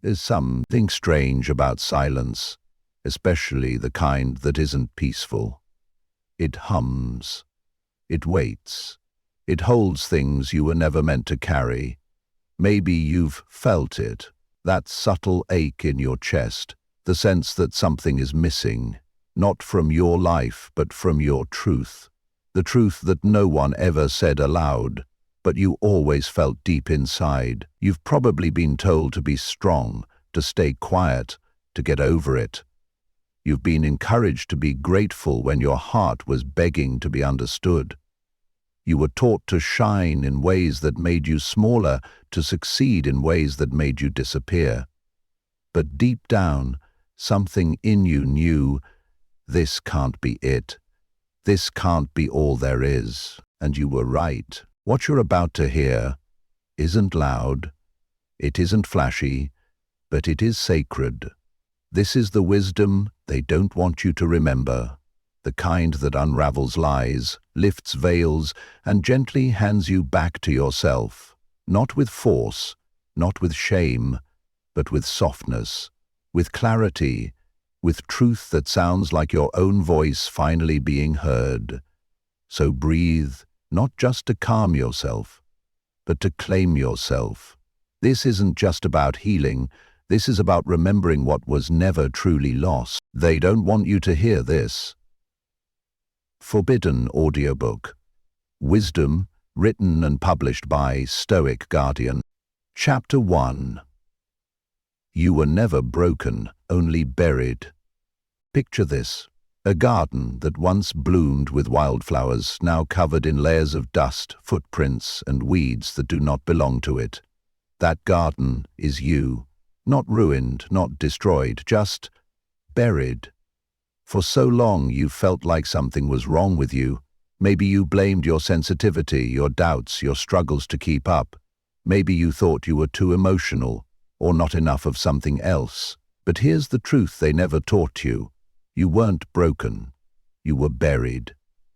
There's something strange about silence, especially the kind that isn't peaceful. It hums. It waits. It holds things you were never meant to carry. Maybe you've felt it, that subtle ache in your chest, the sense that something is missing, not from your life but from your truth. The truth that no one ever said aloud, but you always felt deep inside. You've probably been told to be strong, to stay quiet, to get over it. You've been encouraged to be grateful when your heart was begging to be understood. You were taught to shine in ways that made you smaller, to succeed in ways that made you disappear. But deep down, something in you knew, this can't be it. This can't be all there is. And you were right. What you're about to hear isn't loud, it isn't flashy, but it is sacred. This is the wisdom they don't want you to remember, the kind that unravels lies, lifts veils, and gently hands you back to yourself, not with force, not with shame, but with softness, with clarity, with truth that sounds like your own voice finally being heard. So breathe, not just to calm yourself, but to claim yourself. This isn't just about healing, this is about remembering what was never truly lost. They don't want you to hear this. Forbidden Audiobook. Wisdom, written and published by Stoic Guardian. Chapter 1. You were never broken, only buried. Picture this. A garden that once bloomed with wildflowers, now covered in layers of dust, footprints, and weeds that do not belong to it. That garden is you. Not ruined, not destroyed, just buried. For so long you felt like something was wrong with you. Maybe you blamed your sensitivity, your doubts, your struggles to keep up. Maybe you thought you were too emotional, or not enough of something else. But here's the truth they never taught you. You weren't broken. You were buried.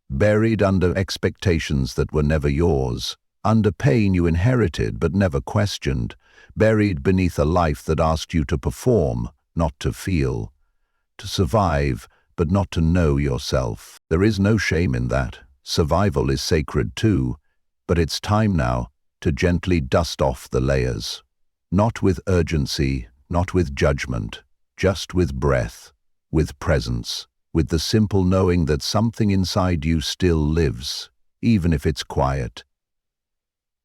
Buried under expectations that were never yours, under pain you inherited but never questioned, buried beneath a life that asked you to perform, not to feel, to survive, but not to know yourself. There is no shame in that. Survival is sacred too, but it's time now to gently dust off the layers. Not with urgency, not with judgment, just with breath, with presence, with the simple knowing that something inside you still lives, even if it's quiet.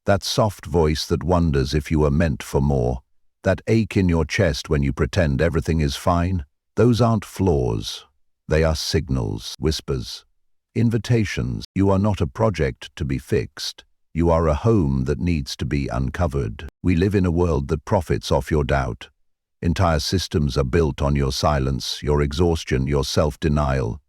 That soft voice that wonders if you are meant for more, that ache in your chest when you pretend everything is fine, those aren't flaws. They are signals, whispers, invitations. You are not a project to be fixed. You are a home that needs to be uncovered. We live in a world that profits off your doubt. Entire systems are built on your silence, your exhaustion, your self-denial.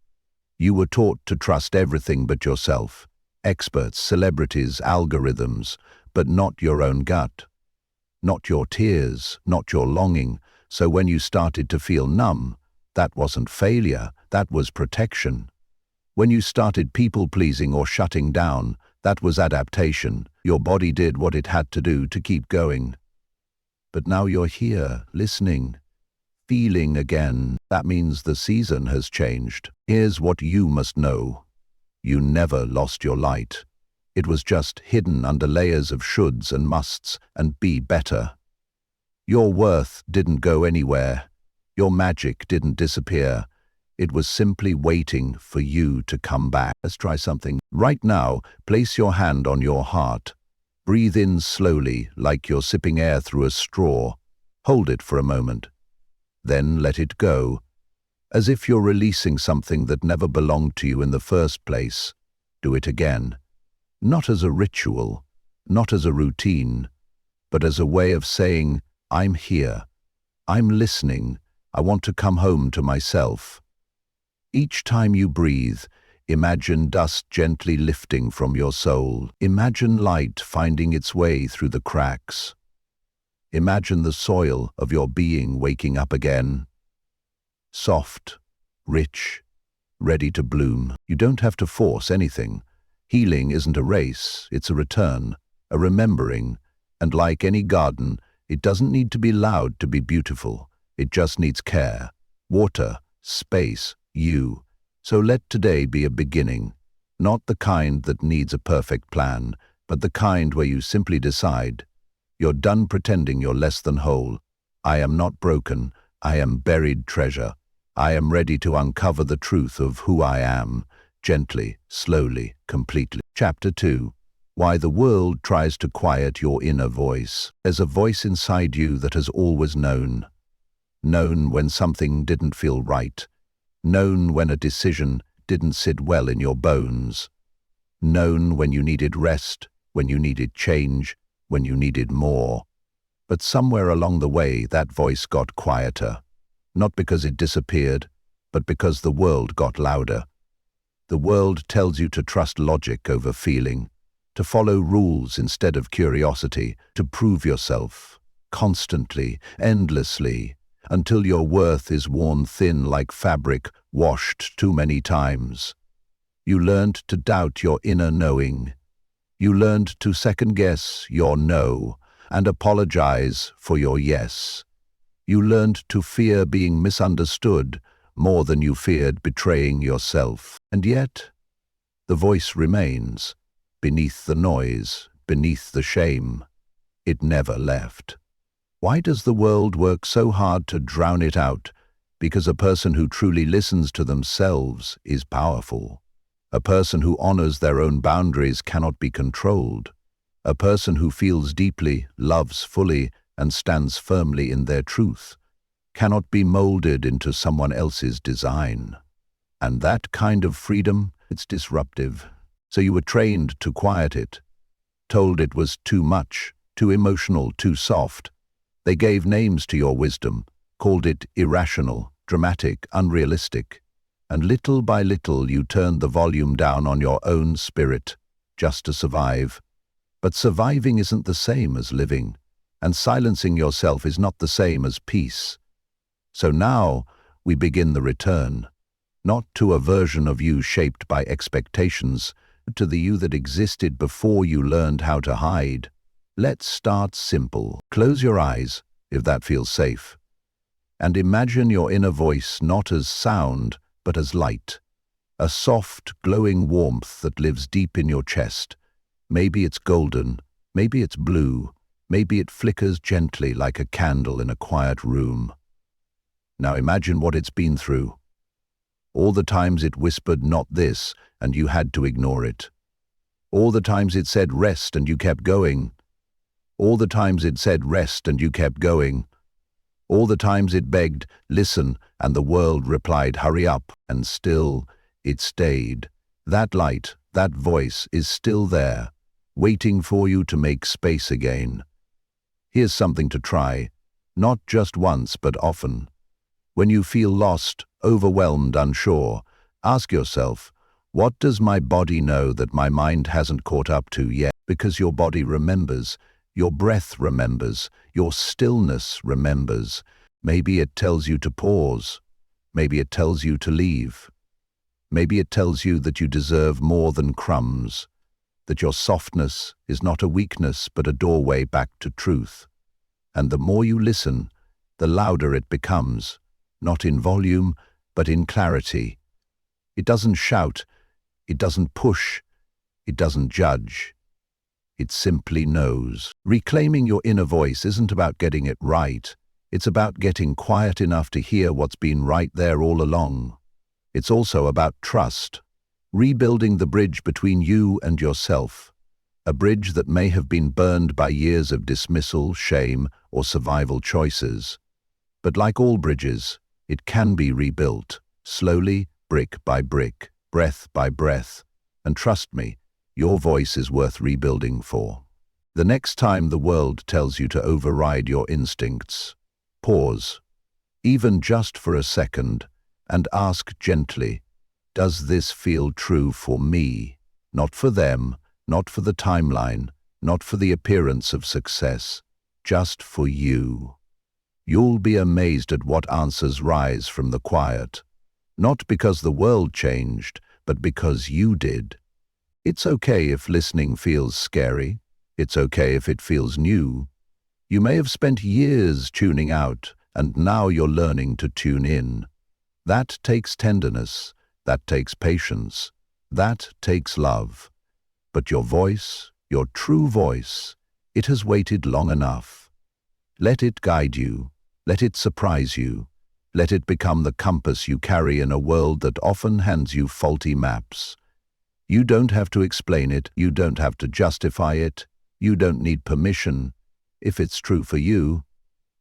You were taught to trust everything but yourself. Experts, celebrities, algorithms, but not your own gut. Not your tears, not your longing. So when you started to feel numb, that wasn't failure, that was protection. When you started people-pleasing or shutting down, that was adaptation. Your body did what it had to do to keep going. But now you're here, listening, feeling again. That means the season has changed. Here's what you must know. You never lost your light. It was just hidden under layers of shoulds and musts, and be better. Your worth didn't go anywhere. Your magic didn't disappear. It was simply waiting for you to come back. Let's try something. Right now, place your hand on your heart. Breathe in slowly, like you're sipping air through a straw. Hold it for a moment. Then let it go, as if you're releasing something that never belonged to you in the first place. Do it again. Not as a ritual, not as a routine, but as a way of saying, I'm here. I'm listening. I want to come home to myself. Each time you breathe, imagine dust gently lifting from your soul. Imagine light finding its way through the cracks. Imagine the soil of your being waking up again. Soft, rich, ready to bloom. You don't have to force anything. Healing isn't a race, it's a return, a remembering, and like any garden, It doesn't need to be loud to be beautiful. It just needs care, water, space, you. So let today be a beginning, not the kind that needs a perfect plan, but the kind where you simply decide, you're done pretending you're less than whole. I am not broken. I am buried treasure. I am ready to uncover the truth of who I am, gently, slowly, completely. Chapter 2. Why the world tries to quiet your inner voice. There's a voice inside you that has always known. Known when something didn't feel right. Known when a decision didn't sit well in your bones. Known when you needed rest, when you needed change, when you needed more. But somewhere along the way, that voice got quieter. Not because it disappeared, but because the world got louder. The world tells you to trust logic over feeling, to follow rules instead of curiosity, to prove yourself, constantly, endlessly, until your worth is worn thin like fabric washed too many times. You learned to doubt your inner knowing. You learned to second-guess your no and apologize for your yes. You learned to fear being misunderstood more than you feared betraying yourself. And yet, the voice remains, beneath the noise, beneath the shame. It never left. Why does the world work so hard to drown it out? Because a person who truly listens to themselves is powerful. A person who honors their own boundaries cannot be controlled. A person who feels deeply, loves fully, and stands firmly in their truth cannot be molded into someone else's design. And that kind of freedom, it's disruptive. So you were trained to quiet it, told it was too much, too emotional, too soft. They gave names to your wisdom, called it irrational, dramatic, unrealistic. And little by little you turned the volume down on your own spirit, just to survive. But surviving isn't the same as living, and silencing yourself is not the same as peace. So now we begin the return, not to a version of you shaped by expectations, but to the you that existed before you learned how to hide. Let's start simple. Close your eyes, if that feels safe, and imagine your inner voice not as sound, but as light, a soft, glowing warmth that lives deep in your chest. Maybe it's golden, maybe it's blue, maybe it flickers gently like a candle in a quiet room. Now imagine what it's been through. All the times it whispered not this, and you had to ignore it. All the times it said rest and you kept going. All the times it said rest and you kept going. All the times it begged, listen, and the world replied, hurry up, and still it stayed. That light, that voice is still there, waiting for you to make space again. Here's something to try, not just once, but often. When you feel lost, overwhelmed, unsure, ask yourself, what does my body know that my mind hasn't caught up to yet? Because your body remembers. Your breath remembers, your stillness remembers. Maybe it tells you to pause. Maybe it tells you to leave. Maybe it tells you that you deserve more than crumbs, that your softness is not a weakness but a doorway back to truth. And the more you listen, the louder it becomes, not in volume, but in clarity. It doesn't shout, it doesn't push, it doesn't judge. It simply knows. Reclaiming your inner voice isn't about getting it right. It's about getting quiet enough to hear what's been right there all along. It's also about trust, rebuilding the bridge between you and yourself, a bridge that may have been burned by years of dismissal, shame, or survival choices. But like all bridges, it can be rebuilt, slowly, brick by brick, breath by breath. And trust me, your voice is worth rebuilding for. The next time the world tells you to override your instincts, pause, even just for a second, and ask gently, does this feel true for me? Not for them, not for the timeline, not for the appearance of success, just for you. You'll be amazed at what answers rise from the quiet, not because the world changed, but because you did. It's okay if listening feels scary. It's okay if it feels new. You may have spent years tuning out, and now you're learning to tune in. That takes tenderness, that takes patience, that takes love. But your voice, your true voice, it has waited long enough. Let it guide you, let it surprise you, let it become the compass you carry in a world that often hands you faulty maps. You don't have to explain it, you don't have to justify it, you don't need permission. If it's true for you,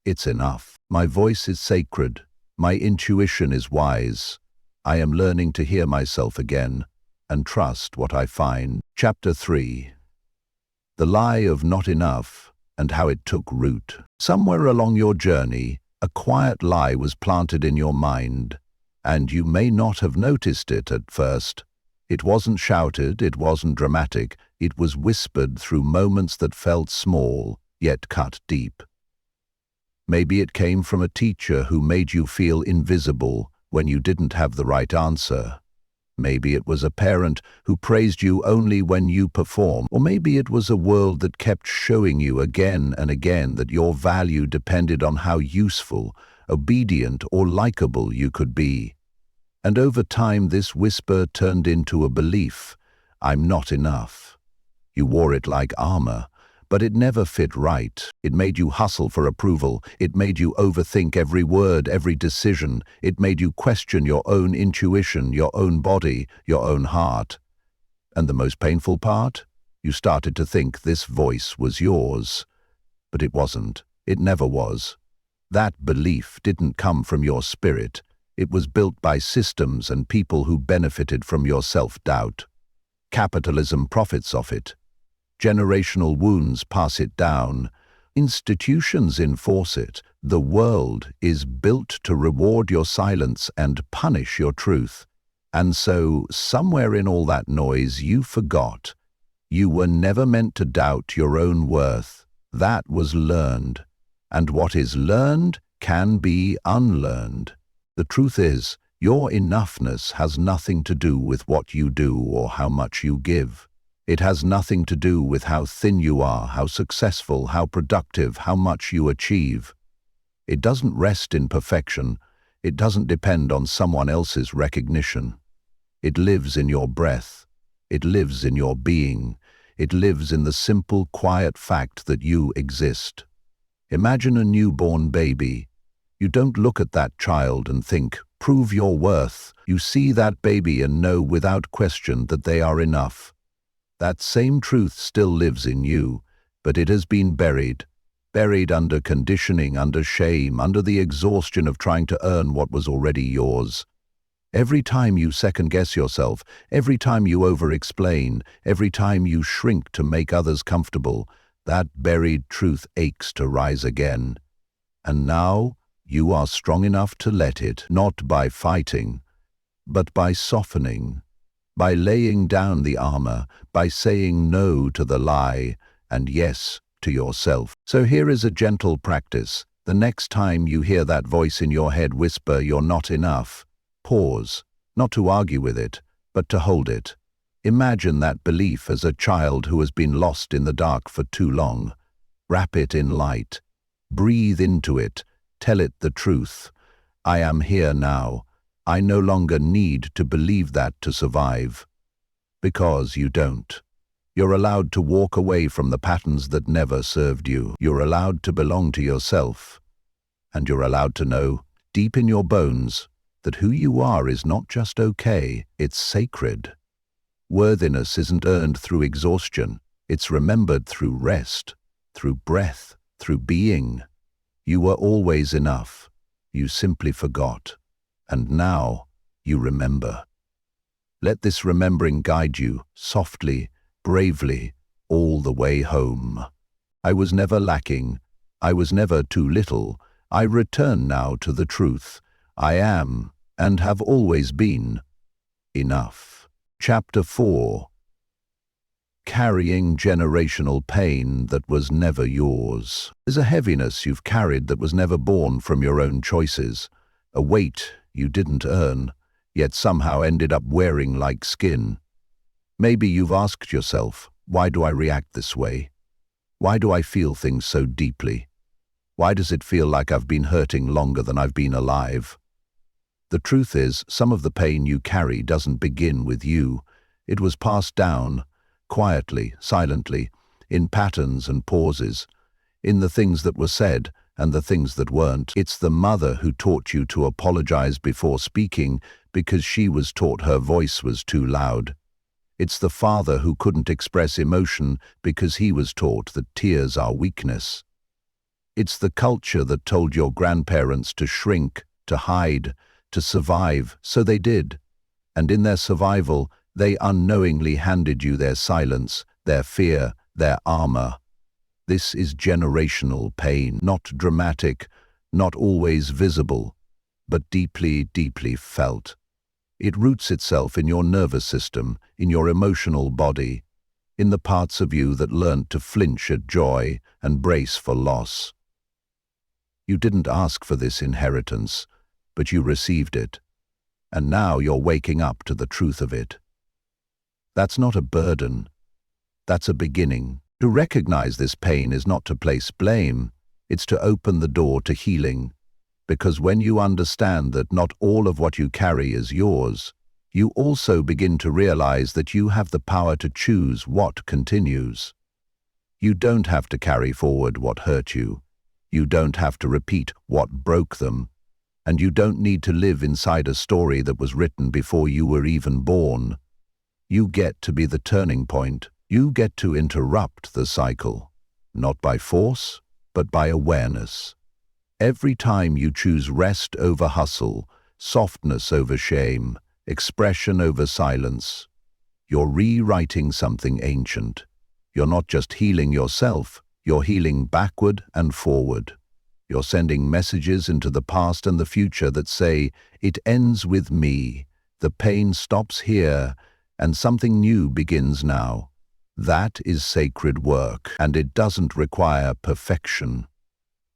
it's enough. My voice is sacred, my intuition is wise. I am learning to hear myself again and trust what I find. Chapter 3. The Lie of Not Enough and How It Took Root. Somewhere along your journey, a quiet lie was planted in your mind, and you may not have noticed it at first. It wasn't shouted, it wasn't dramatic, it was whispered through moments that felt small, yet cut deep. Maybe it came from a teacher who made you feel invisible when you didn't have the right answer. Maybe it was a parent who praised you only when you performed. Or maybe it was a world that kept showing you again and again that your value depended on how useful, obedient, or likable you could be. And over time this whisper turned into a belief: I'm not enough. You wore it like armor, but it never fit right. It made you hustle for approval. It made you overthink every word, every decision. It made you question your own intuition, your own body, your own heart. And the most painful part? You started to think this voice was yours. But it wasn't. It never was. That belief didn't come from your spirit. It was built by systems and people who benefited from your self-doubt. Capitalism profits off it. Generational wounds pass it down. Institutions enforce it. The world is built to reward your silence and punish your truth. And so, somewhere in all that noise, you forgot. You were never meant to doubt your own worth. That was learned. And what is learned can be unlearned. The truth is, your enoughness has nothing to do with what you do or how much you give. It has nothing to do with how thin you are, how successful, how productive, how much you achieve. It doesn't rest in perfection. It doesn't depend on someone else's recognition. It lives in your breath. It lives in your being. It lives in the simple, quiet fact that you exist. Imagine a newborn baby. You don't look at that child and think, prove your worth. You see that baby and know without question that they are enough. That same truth still lives in you, but it has been buried under conditioning, under shame, under the exhaustion of trying to earn what was already yours. Every time you second-guess yourself, every time you over-explain, every time you shrink to make others comfortable, that buried truth aches to rise again. And now, you are strong enough to let it, not by fighting, but by softening, by laying down the armor, by saying no to the lie and yes to yourself. So here is a gentle practice. The next time you hear that voice in your head whisper, "You're not enough," pause, not to argue with it, but to hold it. Imagine that belief as a child who has been lost in the dark for too long. Wrap it in light. Breathe into it. Tell it the truth. I am here now. I no longer need to believe that to survive. Because you don't. You're allowed to walk away from the patterns that never served you. You're allowed to belong to yourself. And you're allowed to know, deep in your bones, that who you are is not just okay, it's sacred. Worthiness isn't earned through exhaustion. It's remembered through rest, through breath, through being. You were always enough. You simply forgot. And now you remember. Let this remembering guide you, softly, bravely, all the way home. I was never lacking. I was never too little. I return now to the truth. I am, and have always been, enough. Chapter 4. Carrying generational pain that was never yours. There's a heaviness you've carried that was never born from your own choices, a weight you didn't earn, yet somehow ended up wearing like skin. Maybe you've asked yourself, why do I react this way? Why do I feel things so deeply? Why does it feel like I've been hurting longer than I've been alive? The truth is, some of the pain you carry doesn't begin with you. It was passed down, quietly, silently, in patterns and pauses, in the things that were said and the things that weren't. It's the mother who taught you to apologize before speaking because she was taught her voice was too loud. It's the father who couldn't express emotion because he was taught that tears are weakness. It's the culture that told your grandparents to shrink, to hide, to survive, so they did. And in their survival, they unknowingly handed you their silence, their fear, their armor. This is generational pain, not dramatic, not always visible, but deeply, deeply felt. It roots itself in your nervous system, in your emotional body, in the parts of you that learned to flinch at joy and brace for loss. You didn't ask for this inheritance, but you received it, and now you're waking up to the truth of it. That's not a burden. That's a beginning. To recognize this pain is not to place blame, it's to open the door to healing. Because when you understand that not all of what you carry is yours, you also begin to realize that you have the power to choose what continues. You don't have to carry forward what hurt you. You don't have to repeat what broke them. And you don't need to live inside a story that was written before you were even born. You get to be the turning point. You get to interrupt the cycle, not by force, but by awareness. Every time you choose rest over hustle, softness over shame, expression over silence, you're rewriting something ancient. You're not just healing yourself, you're healing backward and forward. You're sending messages into the past and the future that say, it ends with me, the pain stops here, and something new begins now. That is sacred work, and it doesn't require perfection.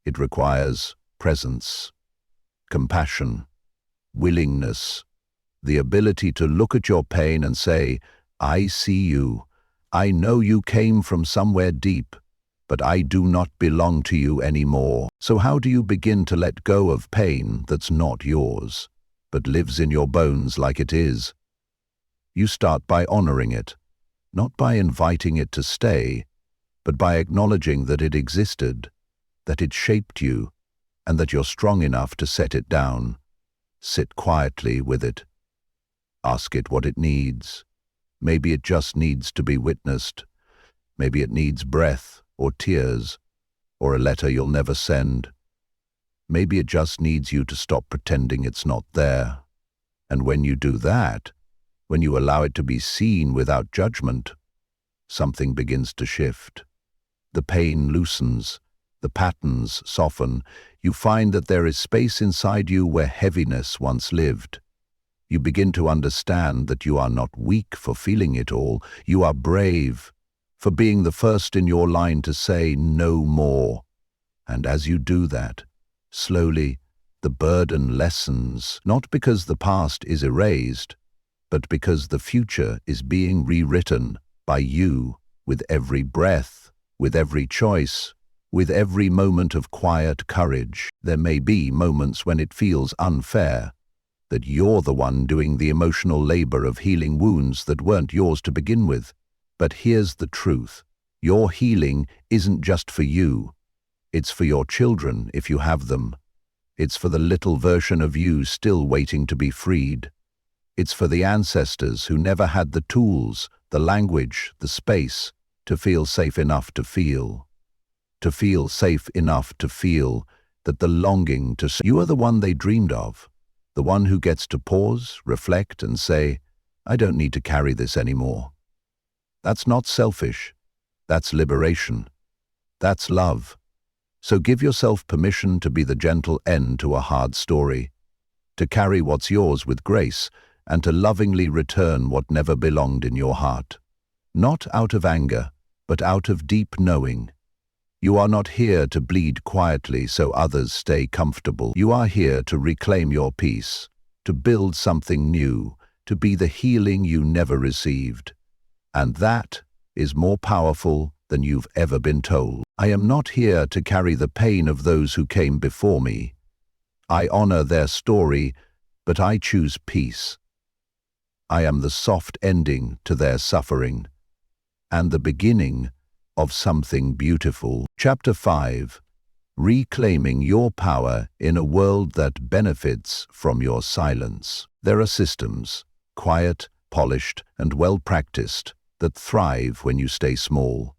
It requires presence, compassion, willingness, the ability to look at your pain and say, I see you. I know you came from somewhere deep, but I do not belong to you anymore. So how do you begin to let go of pain that's not yours, but lives in your bones like it is? You start by honoring it, not by inviting it to stay, but by acknowledging that it existed, that it shaped you, and that you're strong enough to set it down. Sit quietly with it. Ask it what it needs. Maybe it just needs to be witnessed. Maybe it needs breath, or tears, or a letter you'll never send. Maybe it just needs you to stop pretending it's not there. And when you do that, when you allow it to be seen without judgment, something begins to shift. The pain loosens, the patterns soften. You find that there is space inside you where heaviness once lived. You begin to understand that you are not weak for feeling it all. You are brave for being the first in your line to say no more. And as you do that, slowly, the burden lessens, not because the past is erased, but because the future is being rewritten by you with every breath, with every choice, with every moment of quiet courage. There may be moments when it feels unfair, that you're the one doing the emotional labor of healing wounds that weren't yours to begin with. But here's the truth. Your healing isn't just for you. It's for your children, if you have them. It's for the little version of you still waiting to be freed. It's for the ancestors who never had the tools, the language, the space to feel safe enough to feel. To feel safe enough to feel that the longing to... You are the one they dreamed of. The one who gets to pause, reflect, and say, I don't need to carry this anymore. That's not selfish. That's liberation. That's love. So give yourself permission to be the gentle end to a hard story, to carry what's yours with grace, and to lovingly return what never belonged in your heart. Not out of anger, but out of deep knowing. You are not here to bleed quietly so others stay comfortable. You are here to reclaim your peace, to build something new, to be the healing you never received. And that is more powerful than than you've ever been told. I am not here to carry the pain of those who came before me. I honor their story, but I choose peace. I am the soft ending to their suffering, and the beginning of something beautiful. Chapter 5. Reclaiming your power in a world that benefits from your silence. There are systems, quiet, polished, and well-practiced, that thrive when you stay small.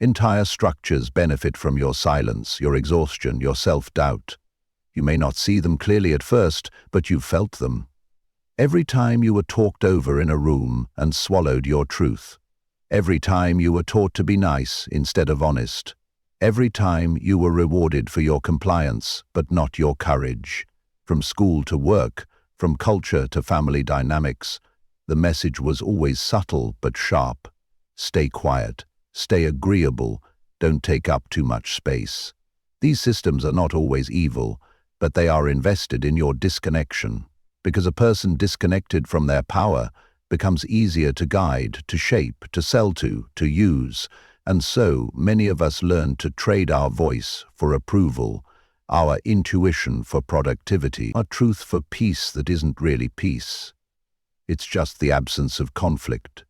Entire structures benefit from your silence, your exhaustion, your self-doubt. You may not see them clearly at first, but you've felt them. Every time you were talked over in a room and swallowed your truth. Every time you were taught to be nice instead of honest. Every time you were rewarded for your compliance, but not your courage. From school to work, from culture to family dynamics, the message was always subtle but sharp. Stay quiet, stay agreeable, don't take up too much space. These systems are not always evil, but they are invested in your disconnection, because a person disconnected from their power becomes easier to guide, to shape, to sell to use, and so many of us learn to trade our voice for approval, our intuition for productivity, our truth for peace that isn't really peace. It's just the absence of conflict.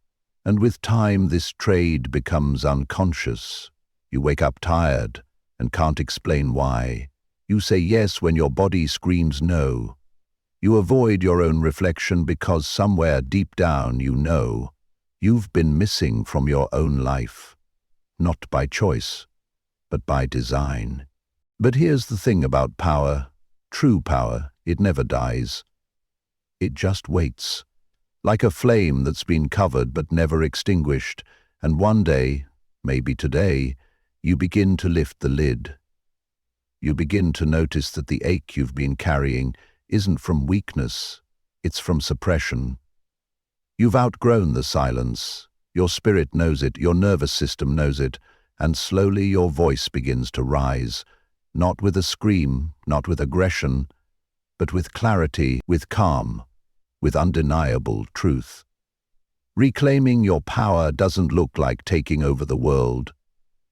And with time, this trade becomes unconscious. You wake up tired and can't explain why. You say yes when your body screams no. You avoid your own reflection because somewhere deep down you know you've been missing from your own life, not by choice, but by design. But here's the thing about power, true power, it never dies. It just waits, like a flame that's been covered but never extinguished, and one day, maybe today, you begin to lift the lid. You begin to notice that the ache you've been carrying isn't from weakness, it's from suppression. You've outgrown the silence. Your spirit knows it, your nervous system knows it, and slowly your voice begins to rise, not with a scream, not with aggression, but with clarity, with calm, with undeniable truth. Reclaiming your power doesn't look like taking over the world.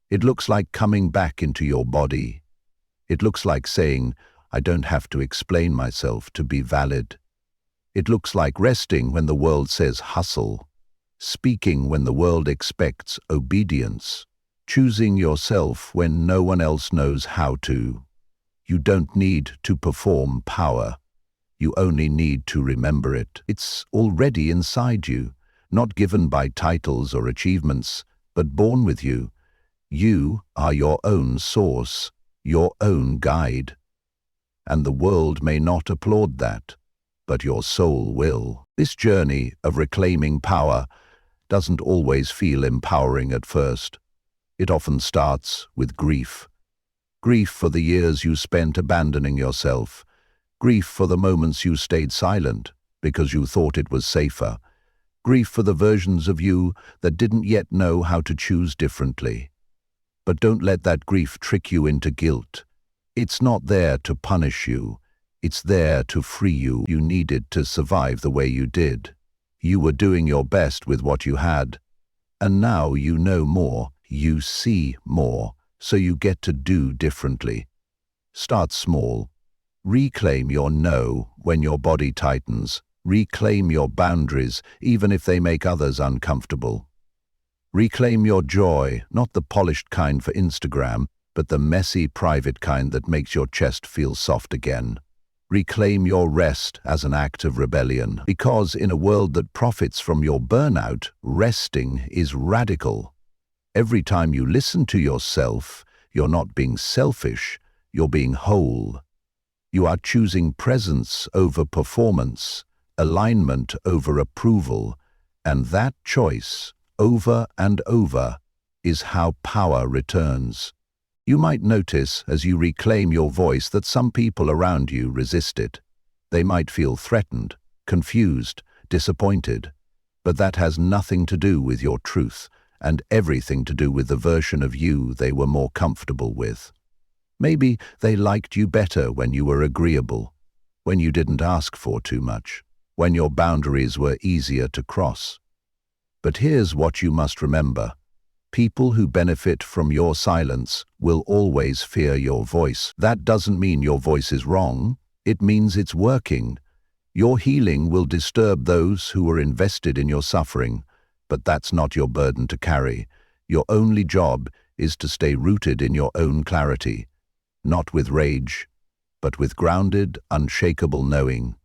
It looks like coming back into your body. It looks like saying, I don't have to explain myself to be valid. It looks like resting when the world says hustle, speaking when the world expects obedience, choosing yourself when no one else knows how to. You don't need to perform power. You only need to remember it. It's already inside you, not given by titles or achievements, but born with you. You are your own source, your own guide. And the world may not applaud that, but your soul will. This journey of reclaiming power doesn't always feel empowering at first. It often starts with grief. Grief for the years you spent abandoning yourself. Grief for the moments you stayed silent because you thought it was safer. Grief for the versions of you that didn't yet know how to choose differently. But don't let that grief trick you into guilt. It's not there to punish you. It's there to free you. You needed to survive the way you did. You were doing your best with what you had. And now you know more, you see more, so you get to do differently. Start small. Reclaim your no when your body tightens. Reclaim your boundaries, even if they make others uncomfortable. Reclaim your joy, not the polished kind for Instagram, but the messy, private kind that makes your chest feel soft again. Reclaim your rest as an act of rebellion, because in a world that profits from your burnout, resting is radical. Every time you listen to yourself, you're not being selfish, you're being whole. You are choosing presence over performance, alignment over approval, and that choice, over and over, is how power returns. You might notice as you reclaim your voice that some people around you resist it. They might feel threatened, confused, disappointed, but that has nothing to do with your truth and everything to do with the version of you they were more comfortable with. Maybe they liked you better when you were agreeable, when you didn't ask for too much, when your boundaries were easier to cross. But here's what you must remember. People who benefit from your silence will always fear your voice. That doesn't mean your voice is wrong. It means it's working. Your healing will disturb those who are invested in your suffering, but that's not your burden to carry. Your only job is to stay rooted in your own clarity, not with rage, but with grounded, unshakable knowing.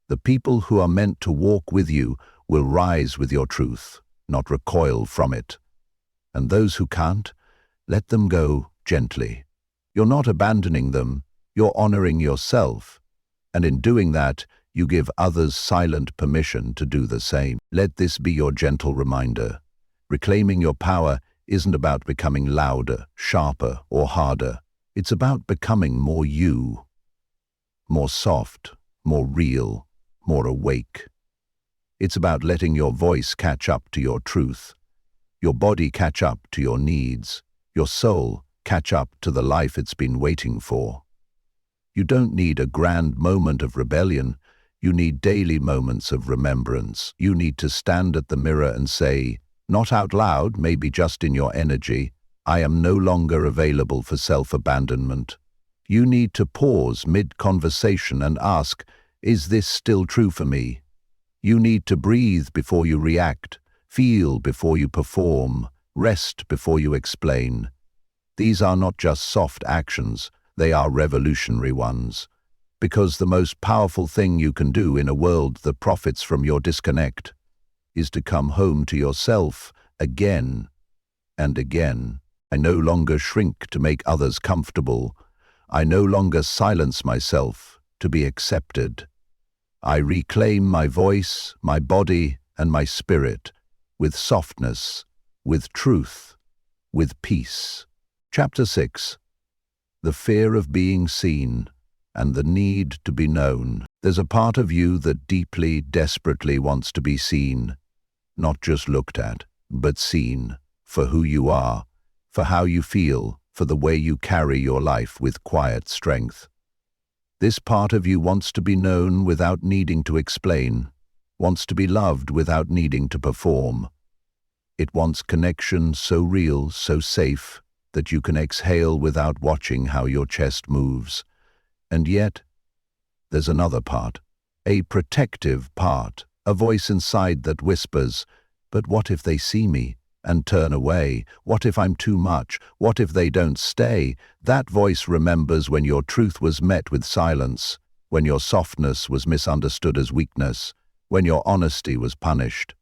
The people who are meant to walk with you will rise with your truth, not recoil from it. And those who can't, let them go gently. You're not abandoning them, you're honoring yourself. And in doing that, you give others silent permission to do the same. Let this be your gentle reminder. Reclaiming your power isn't about becoming louder, sharper, or harder. It's about becoming more you, more soft, more real, more awake. It's about letting your voice catch up to your truth, your body catch up to your needs, your soul catch up to the life it's been waiting for. You don't need a grand moment of rebellion, you need daily moments of remembrance. You need to stand at the mirror and say, not out loud, maybe just in your energy, I am no longer available for self-abandonment. You need to pause mid-conversation and ask, is this still true for me? You need to breathe before you react, feel before you perform, rest before you explain. These are not just soft actions, they are revolutionary ones. Because the most powerful thing you can do in a world that profits from your disconnect is to come home to yourself again and again. I no longer shrink to make others comfortable. I no longer silence myself to be accepted. I reclaim my voice, my body, and my spirit with softness, with truth, with peace. Chapter 6. The fear of being seen and the need to be known. There's a part of you that deeply, desperately wants to be seen, not just looked at, but seen for who you are, for how you feel, for the way you carry your life with quiet strength. This part of you wants to be known without needing to explain, wants to be loved without needing to perform. It wants connection so real, so safe, that you can exhale without watching how your chest moves. And yet, there's another part, a protective part, a voice inside that whispers, but what if they see me and turn away? What if I'm too much? What if they don't stay? That voice remembers when your truth was met with silence, when your softness was misunderstood as weakness, when your honesty was punished.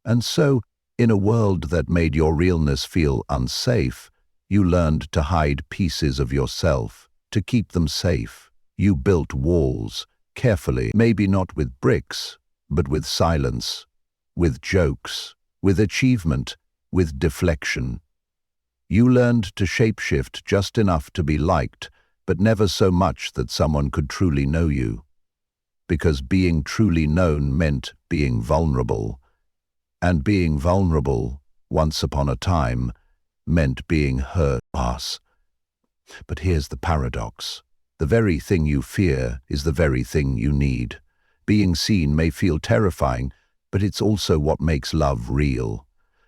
And so, in a world that made your realness feel unsafe, you learned to hide pieces of yourself, to keep them safe. You built walls, carefully, maybe not with bricks, but with silence, with jokes, with achievement, with deflection. You learned to shapeshift just enough to be liked, but never so much that someone could truly know you. Because being truly known meant being vulnerable. And being vulnerable, once upon a time, meant being hurt. But here's the paradox. The very thing you fear is the very thing you need. Being seen may feel terrifying, but it's also what makes love real.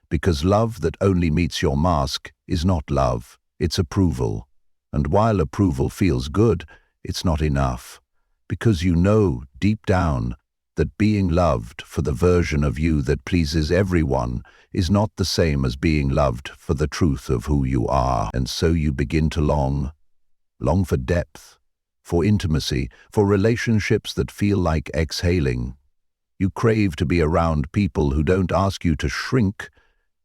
Because love that only meets your mask is not love, it's approval. And while approval feels good, it's not enough. Because you know, deep down, that being loved for the version of you that pleases everyone is not the same as being loved for the truth of who you are. And so you begin to long for depth, for intimacy, for relationships that feel like exhaling. You crave to be around people who don't ask you to shrink,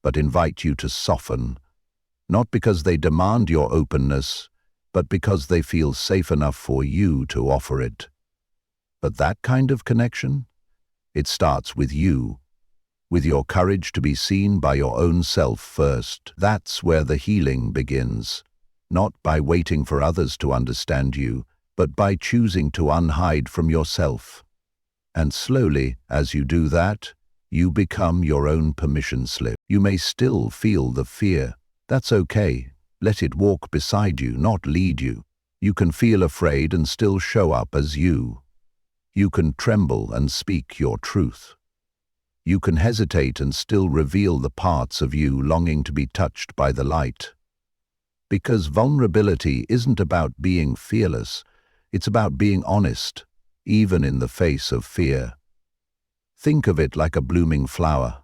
but invite you to soften. Not because they demand your openness, but because they feel safe enough for you to offer it. But that kind of connection? It starts with you, with your courage to be seen by your own self first. That's where the healing begins. Not by waiting for others to understand you, but by choosing to unhide from yourself. And slowly, as you do that, you become your own permission slip. You may still feel the fear. That's okay. Let it walk beside you, not lead you. You can feel afraid and still show up as you. You can tremble and speak your truth. You can hesitate and still reveal the parts of you longing to be touched by the light. Because vulnerability isn't about being fearless, it's about being honest, even in the face of fear. Think of it like a blooming flower.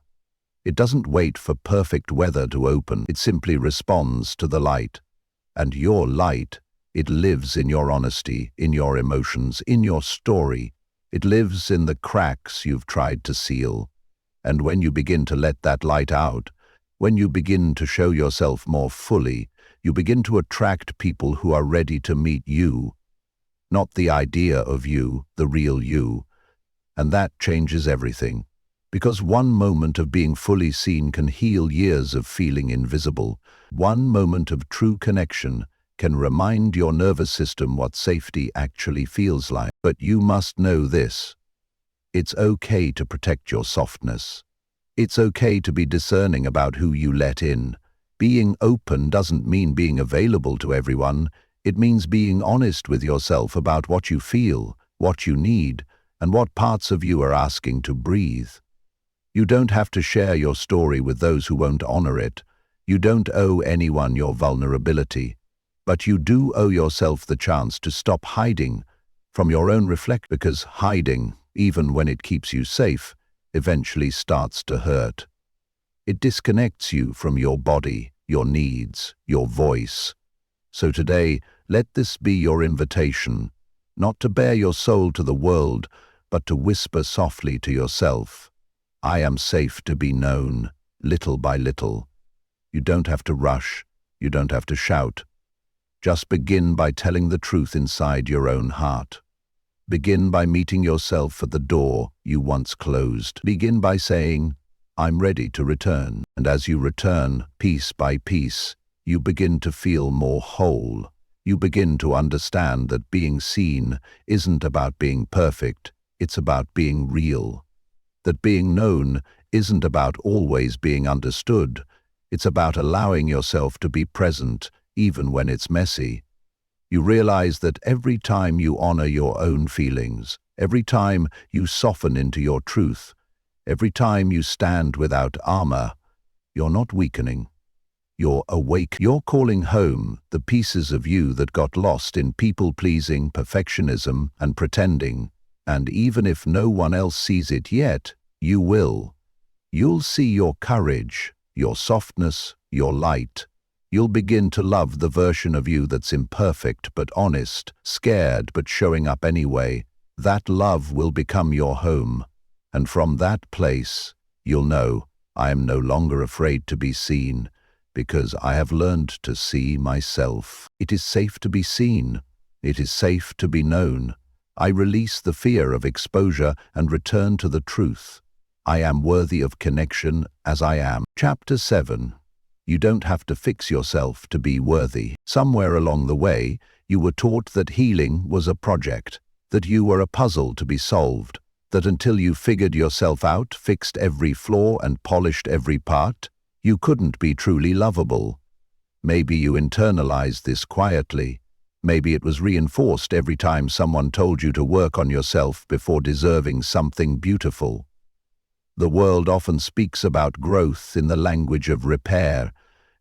It doesn't wait for perfect weather to open, it simply responds to the light. And your light, it lives in your honesty, in your emotions, in your story. It lives in the cracks you've tried to seal. And when you begin to let that light out, when you begin to show yourself more fully, you begin to attract people who are ready to meet you, not the idea of you, the real you. And that changes everything. Because one moment of being fully seen can heal years of feeling invisible. One moment of true connection can remind your nervous system what safety actually feels like. But you must know this. It's okay to protect your softness. It's okay to be discerning about who you let in. Being open doesn't mean being available to everyone. It means being honest with yourself about what you feel, what you need, and what parts of you are asking to breathe. You don't have to share your story with those who won't honor it. You don't owe anyone your vulnerability. But you do owe yourself the chance to stop hiding from your own reflection, because hiding, even when it keeps you safe, eventually starts to hurt. It disconnects you from your body, your needs, your voice. So today, let this be your invitation, not to bare your soul to the world, but to whisper softly to yourself, I am safe to be known, little by little. You don't have to rush, you don't have to shout. Just begin by telling the truth inside your own heart. Begin by meeting yourself at the door you once closed. Begin by saying, I'm ready to return. And as you return, piece by piece, you begin to feel more whole. You begin to understand that being seen isn't about being perfect, it's about being real. That being known isn't about always being understood, it's about allowing yourself to be present, even when it's messy. You realize that every time you honor your own feelings, every time you soften into your truth, every time you stand without armor, you're not weakening. You're awake. You're calling home the pieces of you that got lost in people-pleasing, perfectionism, and pretending. And even if no one else sees it yet, you will. You'll see your courage, your softness, your light. You'll begin to love the version of you that's imperfect but honest, scared but showing up anyway. That love will become your home. And from that place, you'll know, I am no longer afraid to be seen, because I have learned to see myself. It is safe to be seen. It is safe to be known. I release the fear of exposure and return to the truth. I am worthy of connection as I am. Chapter 7. You don't have to fix yourself to be worthy. Somewhere along the way, you were taught that healing was a project, that you were a puzzle to be solved, that until you figured yourself out, fixed every flaw and polished every part, you couldn't be truly lovable. Maybe you internalized this quietly. Maybe it was reinforced every time someone told you to work on yourself before deserving something beautiful. The world often speaks about growth in the language of repair,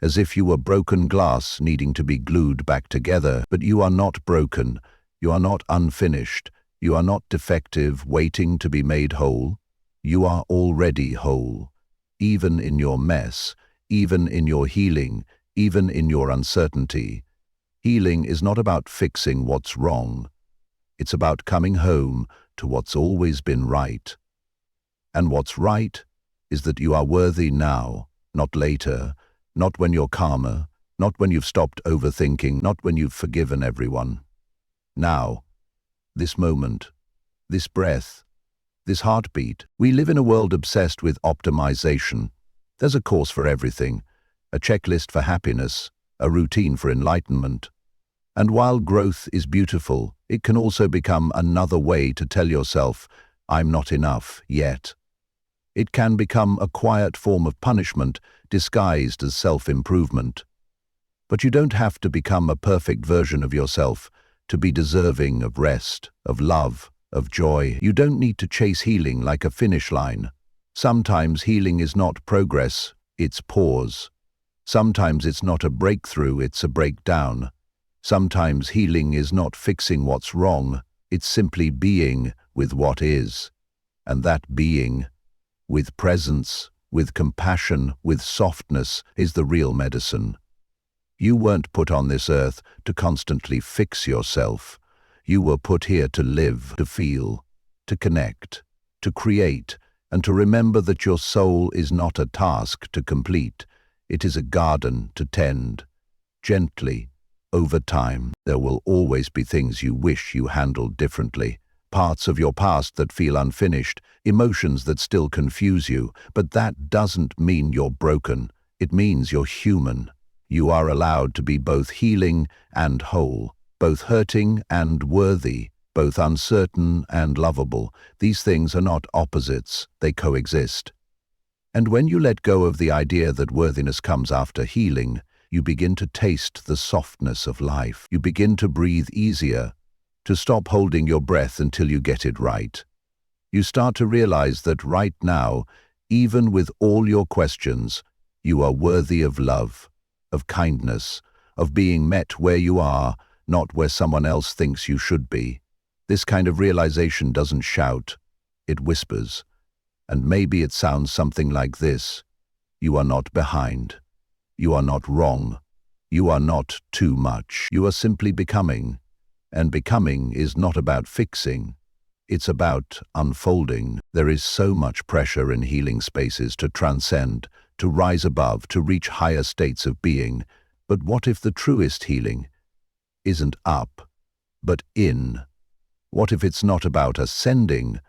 as if you were broken glass needing to be glued back together. But you are not broken, you are not unfinished, you are not defective waiting to be made whole. You are already whole, even in your mess, even in your healing, even in your uncertainty. Healing is not about fixing what's wrong. It's about coming home to what's always been right. And what's right is that you are worthy now, not later, not when you're calmer, not when you've stopped overthinking, not when you've forgiven everyone. Now, this moment, this breath, this heartbeat. We live in a world obsessed with optimization. There's a course for everything, a checklist for happiness, a routine for enlightenment. And while growth is beautiful, it can also become another way to tell yourself, I'm not enough yet. It can become a quiet form of punishment disguised as self-improvement. But you don't have to become a perfect version of yourself to be deserving of rest, of love, of joy. You don't need to chase healing like a finish line. Sometimes healing is not progress, it's pause. Sometimes it's not a breakthrough, it's a breakdown. Sometimes healing is not fixing what's wrong, it's simply being with what is. And that being, with presence, with compassion, with softness, is the real medicine. You weren't put on this earth to constantly fix yourself. You were put here to live, to feel, to connect, to create, and to remember that your soul is not a task to complete. It is a garden to tend. Gently, over time, there will always be things you wish you handled differently. Parts of your past that feel unfinished, emotions that still confuse you, but that doesn't mean you're broken. It means you're human. You are allowed to be both healing and whole, both hurting and worthy, both uncertain and lovable. These things are not opposites, they coexist. And when you let go of the idea that worthiness comes after healing, you begin to taste the softness of life. You begin to breathe easier, to stop holding your breath until you get it right. You start to realize that right now, even with all your questions, you are worthy of love, of kindness, of being met where you are, not where someone else thinks you should be. This kind of realization doesn't shout, it whispers. And maybe it sounds something like this: you are not behind. You are not wrong. You are not too much. You are simply becoming. And becoming is not about fixing. It's about unfolding. There is so much pressure in healing spaces to transcend, to rise above, to reach higher states of being. But what if the truest healing isn't up, but in? What if it's not about ascending,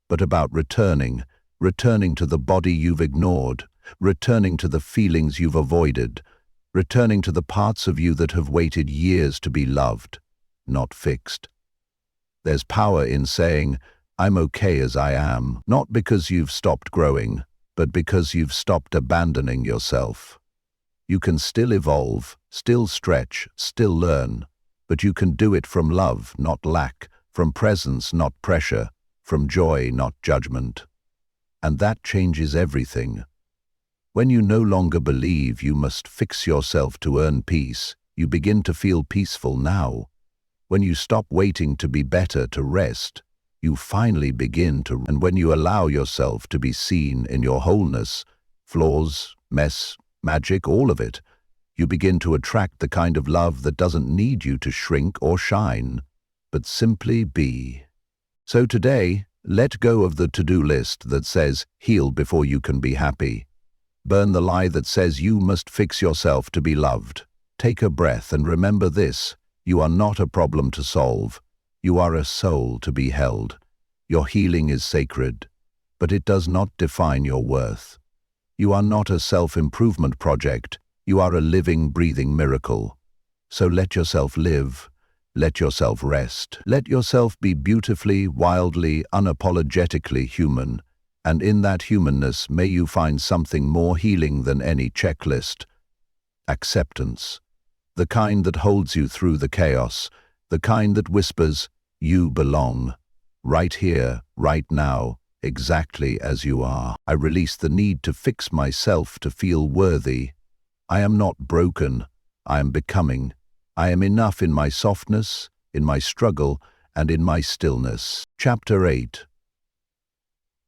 but about returning to the body you've ignored, returning to the feelings you've avoided, returning to the parts of you that have waited years to be loved, not fixed? There's power in saying, I'm okay as I am, not because you've stopped growing, but because you've stopped abandoning yourself. You can still evolve, still stretch, still learn, but you can do it from love, not lack, from presence, not pressure, from joy, not judgment. And that changes everything. When you no longer believe you must fix yourself to earn peace, you begin to feel peaceful now. When you stop waiting to be better to rest, you finally begin to. And when you allow yourself to be seen in your wholeness, flaws, mess, magic, all of it, you begin to attract the kind of love that doesn't need you to shrink or shine, but simply be. So today, let go of the to-do list that says, heal before you can be happy. Burn the lie that says you must fix yourself to be loved. Take a breath and remember this: you are not a problem to solve. You are a soul to be held. Your healing is sacred, but it does not define your worth. You are not a self-improvement project. You are a living, breathing miracle. So let yourself live. Let yourself rest. Let yourself be beautifully, wildly, unapologetically human. And in that humanness, may you find something more healing than any checklist. Acceptance. The kind that holds you through the chaos. The kind that whispers, you belong. Right here, right now, exactly as you are. I release the need to fix myself to feel worthy. I am not broken. I am becoming. I am enough in my softness, in my struggle, and in my stillness. Chapter 8.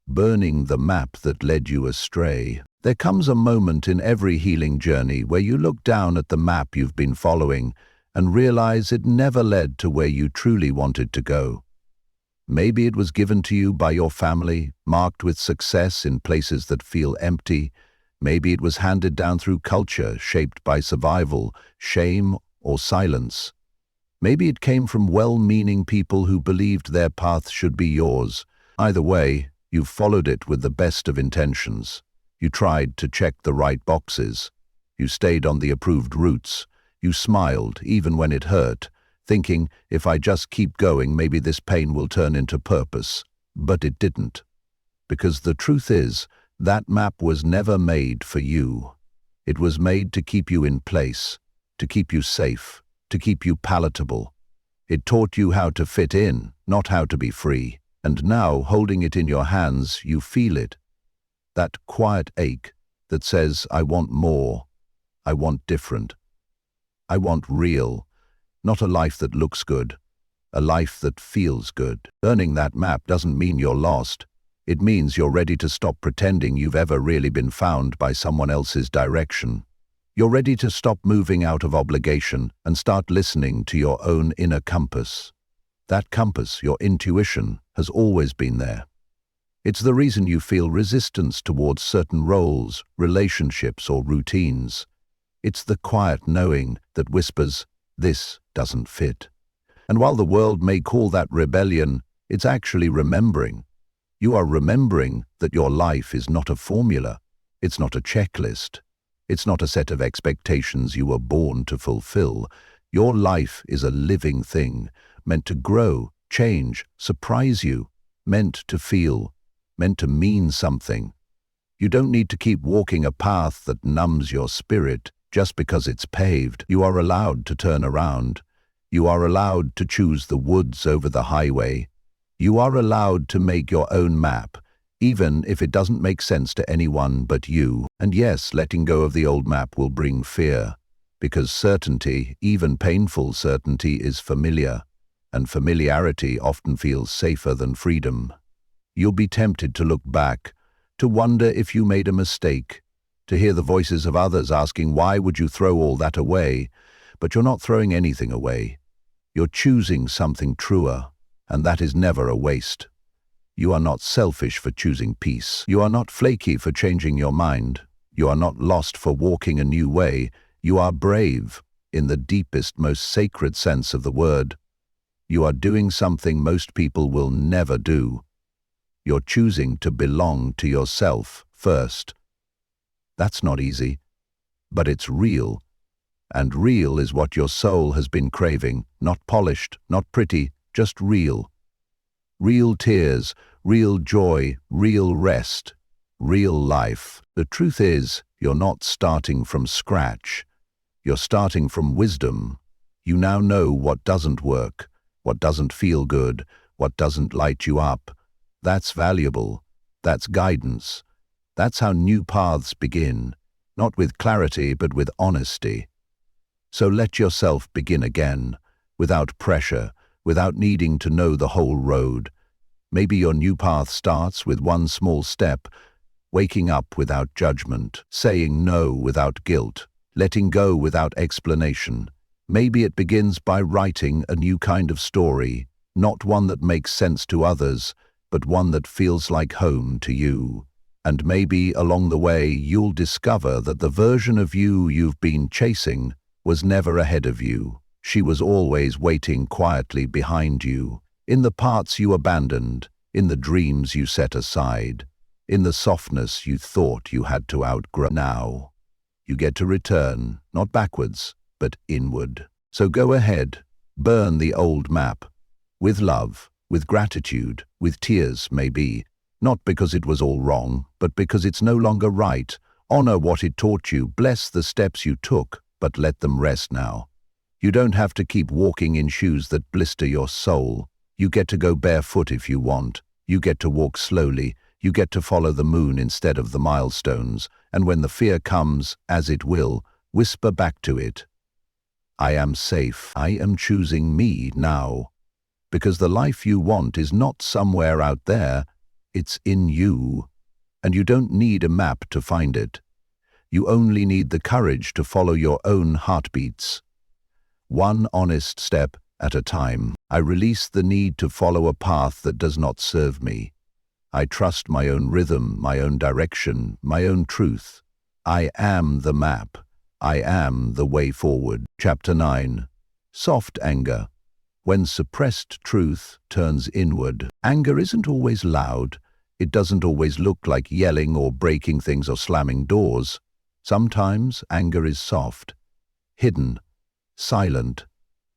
Burning the map that led you astray. There comes a moment in every healing journey where you look down at the map you've been following and realize it never led to where you truly wanted to go. Maybe it was given to you by your family, marked with success in places that feel empty. Maybe it was handed down through culture, shaped by survival, shame, or silence. Maybe it came from well-meaning people who believed their path should be yours. Either way, you've followed it with the best of intentions. You tried to check the right boxes. You stayed on the approved routes. You smiled, even when it hurt, thinking, if I just keep going, maybe this pain will turn into purpose. But it didn't. Because the truth is, that map was never made for you. It was made to keep you in place, to keep you safe, to keep you palatable. It taught you how to fit in, not how to be free. And now, holding it in your hands, you feel it. that quiet ache that says, I want more, I want different, I want real, not a life that looks good, a life that feels good. Earning that map doesn't mean you're lost. It means you're ready to stop pretending you've ever really been found by someone else's direction. You're ready to stop moving out of obligation and start listening to your own inner compass. That compass, your intuition, has always been there. It's the reason you feel resistance towards certain roles, relationships, or routines. It's the quiet knowing that whispers, this doesn't fit. And while the world may call that rebellion, it's actually remembering. You are remembering that your life is not a formula. It's not a checklist. It's not a set of expectations you were born to fulfill. Your life is a living thing, meant to grow, change, surprise you, meant to feel, meant to mean something. You don't need to keep walking a path that numbs your spirit just because it's paved. You are allowed to turn around. You are allowed to choose the woods over the highway. You are allowed to make your own map, even if it doesn't make sense to anyone but you. And yes, letting go of the old map will bring fear, because certainty, even painful certainty, is familiar, and familiarity often feels safer than freedom. You'll be tempted to look back, to wonder if you made a mistake, to hear the voices of others asking, why would you throw all that away? But you're not throwing anything away. You're choosing something truer, and that is never a waste. You are not selfish for choosing peace. You are not flaky for changing your mind. You are not lost for walking a new way. You are brave, in the deepest, most sacred sense of the word. You are doing something most people will never do. You're choosing to belong to yourself first. That's not easy, but it's real. And real is what your soul has been craving, not polished, not pretty, just real. Real tears, real joy, real rest, real life. The truth is, you're not starting from scratch. You're starting from wisdom. You now know what doesn't work, what doesn't feel good, what doesn't light you up. That's valuable. That's guidance. That's how new paths begin, not with clarity but with honesty. So let yourself begin again, without pressure, without needing to know the whole road. Maybe your new path starts with one small step, waking up without judgment, saying no without guilt, letting go without explanation. Maybe it begins by writing a new kind of story, not one that makes sense to others, but one that feels like home to you. And maybe along the way you'll discover that the version of you you've been chasing was never ahead of you. She was always waiting quietly behind you, in the parts you abandoned, in the dreams you set aside, in the softness you thought you had to outgrow. Now, you get to return, not backwards, but inward. So go ahead, burn the old map, with love, with gratitude, with tears maybe, not because it was all wrong, but because it's no longer right. Honor what it taught you, bless the steps you took, but let them rest now. You don't have to keep walking in shoes that blister your soul. You get to go barefoot if you want. You get to walk slowly. You get to follow the moon instead of the milestones. And when the fear comes, as it will, whisper back to it, I am safe. I am choosing me now. Because the life you want is not somewhere out there, it's in you. And you don't need a map to find it. You only need the courage to follow your own heartbeats. One honest step at a time. I release the need to follow a path that does not serve me. I trust my own rhythm, my own direction, my own truth. I am the map. I am the way forward. Chapter 9. Soft anger. When suppressed truth turns inward. Anger isn't always loud. It doesn't always look like yelling or breaking things or slamming doors. Sometimes anger is soft, hidden, silent.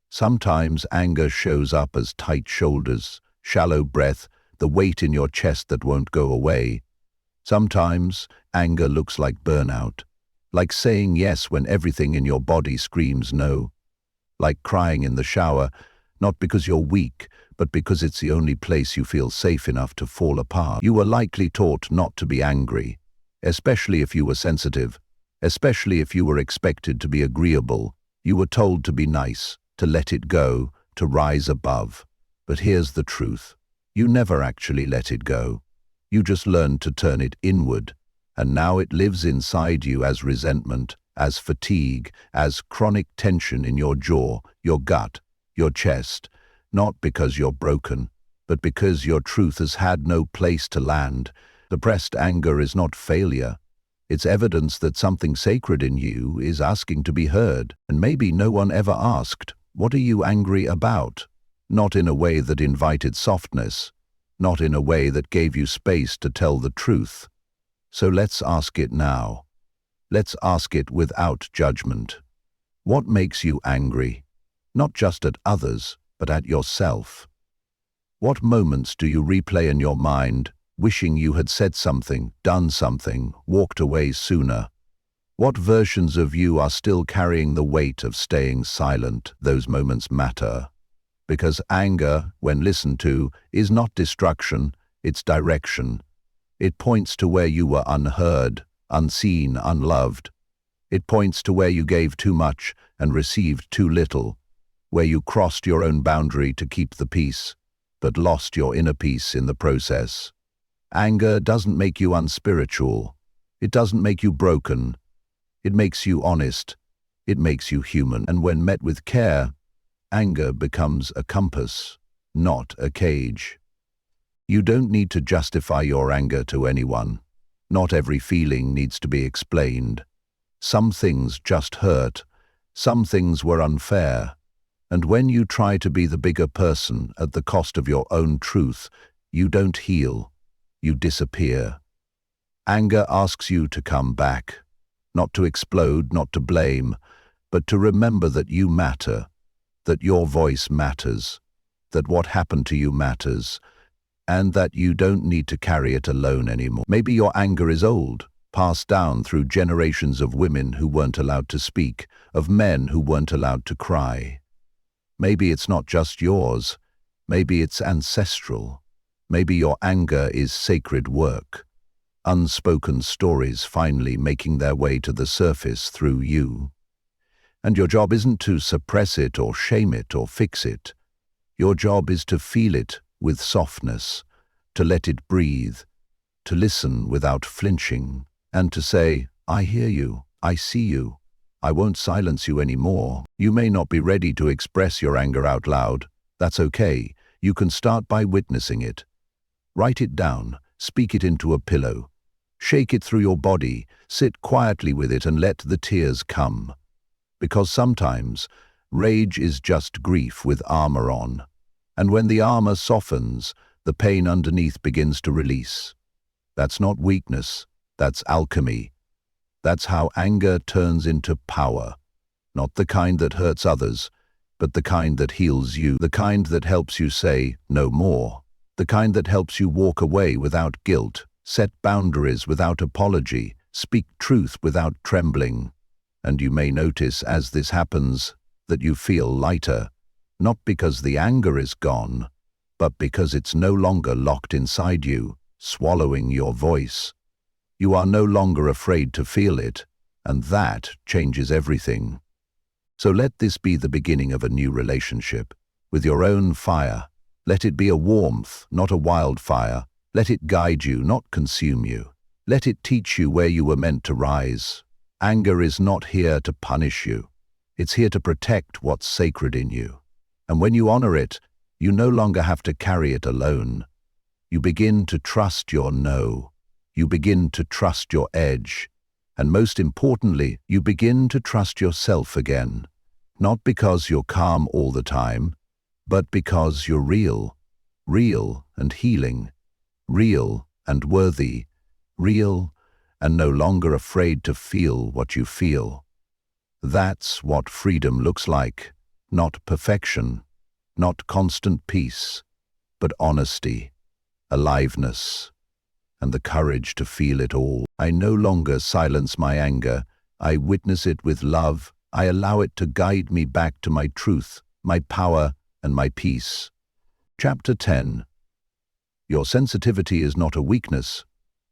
Sometimes anger shows up as tight shoulders, shallow breath, the weight in your chest that won't go away. Sometimes anger looks like burnout, like saying yes when everything in your body screams no, like crying in the shower, not because you're weak, but because it's the only place you feel safe enough to fall apart. You were likely taught not to be angry, especially if you were sensitive, especially if you were expected to be agreeable. You were told to be nice, to let it go, to rise above. But here's the truth. You never actually let it go. You just learned to turn it inward, and now it lives inside you as resentment, as fatigue, as chronic tension in your jaw, your gut, your chest, not because you're broken, but because your truth has had no place to land. Suppressed anger is not failure. It's evidence that something sacred in you is asking to be heard, and maybe no one ever asked, "What are you angry about?" Not in a way that invited softness, not in a way that gave you space to tell the truth. So let's ask it now. Let's ask it without judgment. What makes you angry? Not just at others, but at yourself. What moments do you replay in your mind, wishing you had said something, done something, walked away sooner? What versions of you are still carrying the weight of staying silent? Those moments matter. Because anger, when listened to, is not destruction, it's direction. It points to where you were unheard, unseen, unloved. It points to where you gave too much and received too little, where you crossed your own boundary to keep the peace, but lost your inner peace in the process. Anger doesn't make you unspiritual. It doesn't make you broken. It makes you honest. It makes you human. And when met with care, anger becomes a compass, not a cage. You don't need to justify your anger to anyone. Not every feeling needs to be explained. Some things just hurt. Some things were unfair. And when you try to be the bigger person at the cost of your own truth, you don't heal. You disappear. Anger asks you to come back. Not to explode, not to blame, but to remember that you matter. That your voice matters. That what happened to you matters. And that you don't need to carry it alone anymore. Maybe your anger is old, passed down through generations of women who weren't allowed to speak, of men who weren't allowed to cry. Maybe it's not just yours. Maybe it's ancestral. Maybe your anger is sacred work. Unspoken stories finally making their way to the surface through you. And your job isn't to suppress it or shame it or fix it. Your job is to feel it with softness, to let it breathe, to listen without flinching, and to say, "I hear you, I see you, I won't silence you anymore." You may not be ready to express your anger out loud. That's okay. You can start by witnessing it. Write it down, speak it into a pillow. Shake it through your body, sit quietly with it and let the tears come. Because sometimes, rage is just grief with armor on. And when the armor softens, the pain underneath begins to release. That's not weakness, that's alchemy. That's how anger turns into power. Not the kind that hurts others, but the kind that heals you, the kind that helps you say no more, the kind that helps you walk away without guilt, set boundaries without apology, speak truth without trembling. And you may notice as this happens that you feel lighter. Not because the anger is gone, but because it's no longer locked inside you, swallowing your voice. You are no longer afraid to feel it, and that changes everything. So let this be the beginning of a new relationship, with your own fire. Let it be a warmth, not a wildfire. Let it guide you, not consume you. Let it teach you where you were meant to rise. Anger is not here to punish you. It's here to protect what's sacred in you. And when you honor it, you no longer have to carry it alone. You begin to trust your no. You begin to trust your edge. And most importantly, you begin to trust yourself again. Not because you're calm all the time, but because you're real. Real and healing. Real and worthy. Real and no longer afraid to feel what you feel. That's what freedom looks like. Not perfection, not constant peace, but honesty, aliveness, and the courage to feel it all. I no longer silence my anger. I witness it with love. I allow it to guide me back to my truth, my power, and my peace. Chapter 10. Your sensitivity is not a weakness.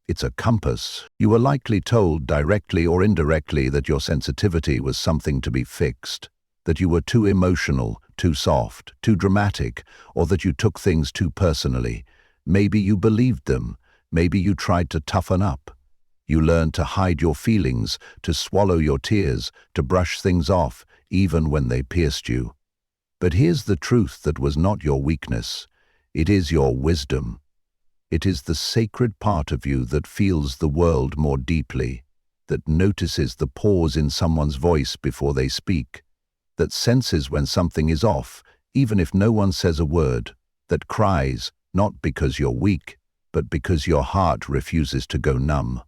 It's a compass. You were likely told directly or indirectly that your sensitivity was something to be fixed, that you were too emotional, too soft, too dramatic, or that you took things too personally. Maybe you believed them. Maybe you tried to toughen up. You learned to hide your feelings, to swallow your tears, to brush things off, even when they pierced you. But here's the truth that was not your weakness. It is your wisdom. It is the sacred part of you that feels the world more deeply, that notices the pause in someone's voice before they speak, that senses when something is off, even if no one says a word, that cries, not because you're weak, but because your heart refuses to go numb.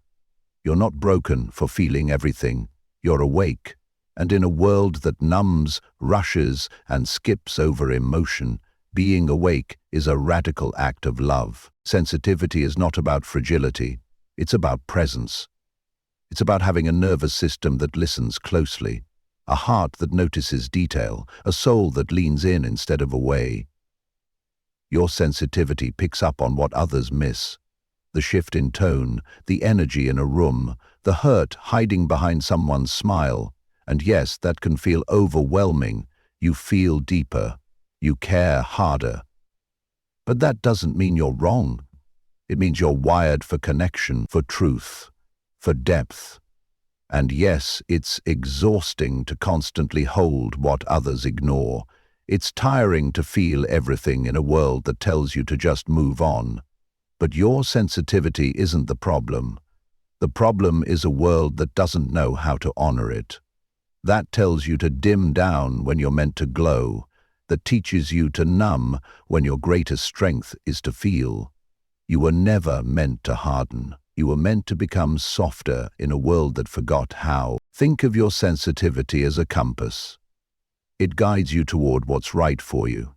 You're not broken for feeling everything. You're awake. And in a world that numbs, rushes, and skips over emotion, being awake is a radical act of love. Sensitivity is not about fragility. It's about presence. It's about having a nervous system that listens closely, a heart that notices detail, a soul that leans in instead of away. Your sensitivity picks up on what others miss. The shift in tone, the energy in a room, the hurt hiding behind someone's smile. And yes, that can feel overwhelming. You feel deeper. You care harder. But that doesn't mean you're wrong. It means you're wired for connection, for truth, for depth. And yes, it's exhausting to constantly hold what others ignore. It's tiring to feel everything in a world that tells you to just move on. But your sensitivity isn't the problem. The problem is a world that doesn't know how to honor it. That tells you to dim down when you're meant to glow, that teaches you to numb when your greatest strength is to feel. You were never meant to harden. You were meant to become softer in a world that forgot how. Think of your sensitivity as a compass. It guides you toward what's right for you.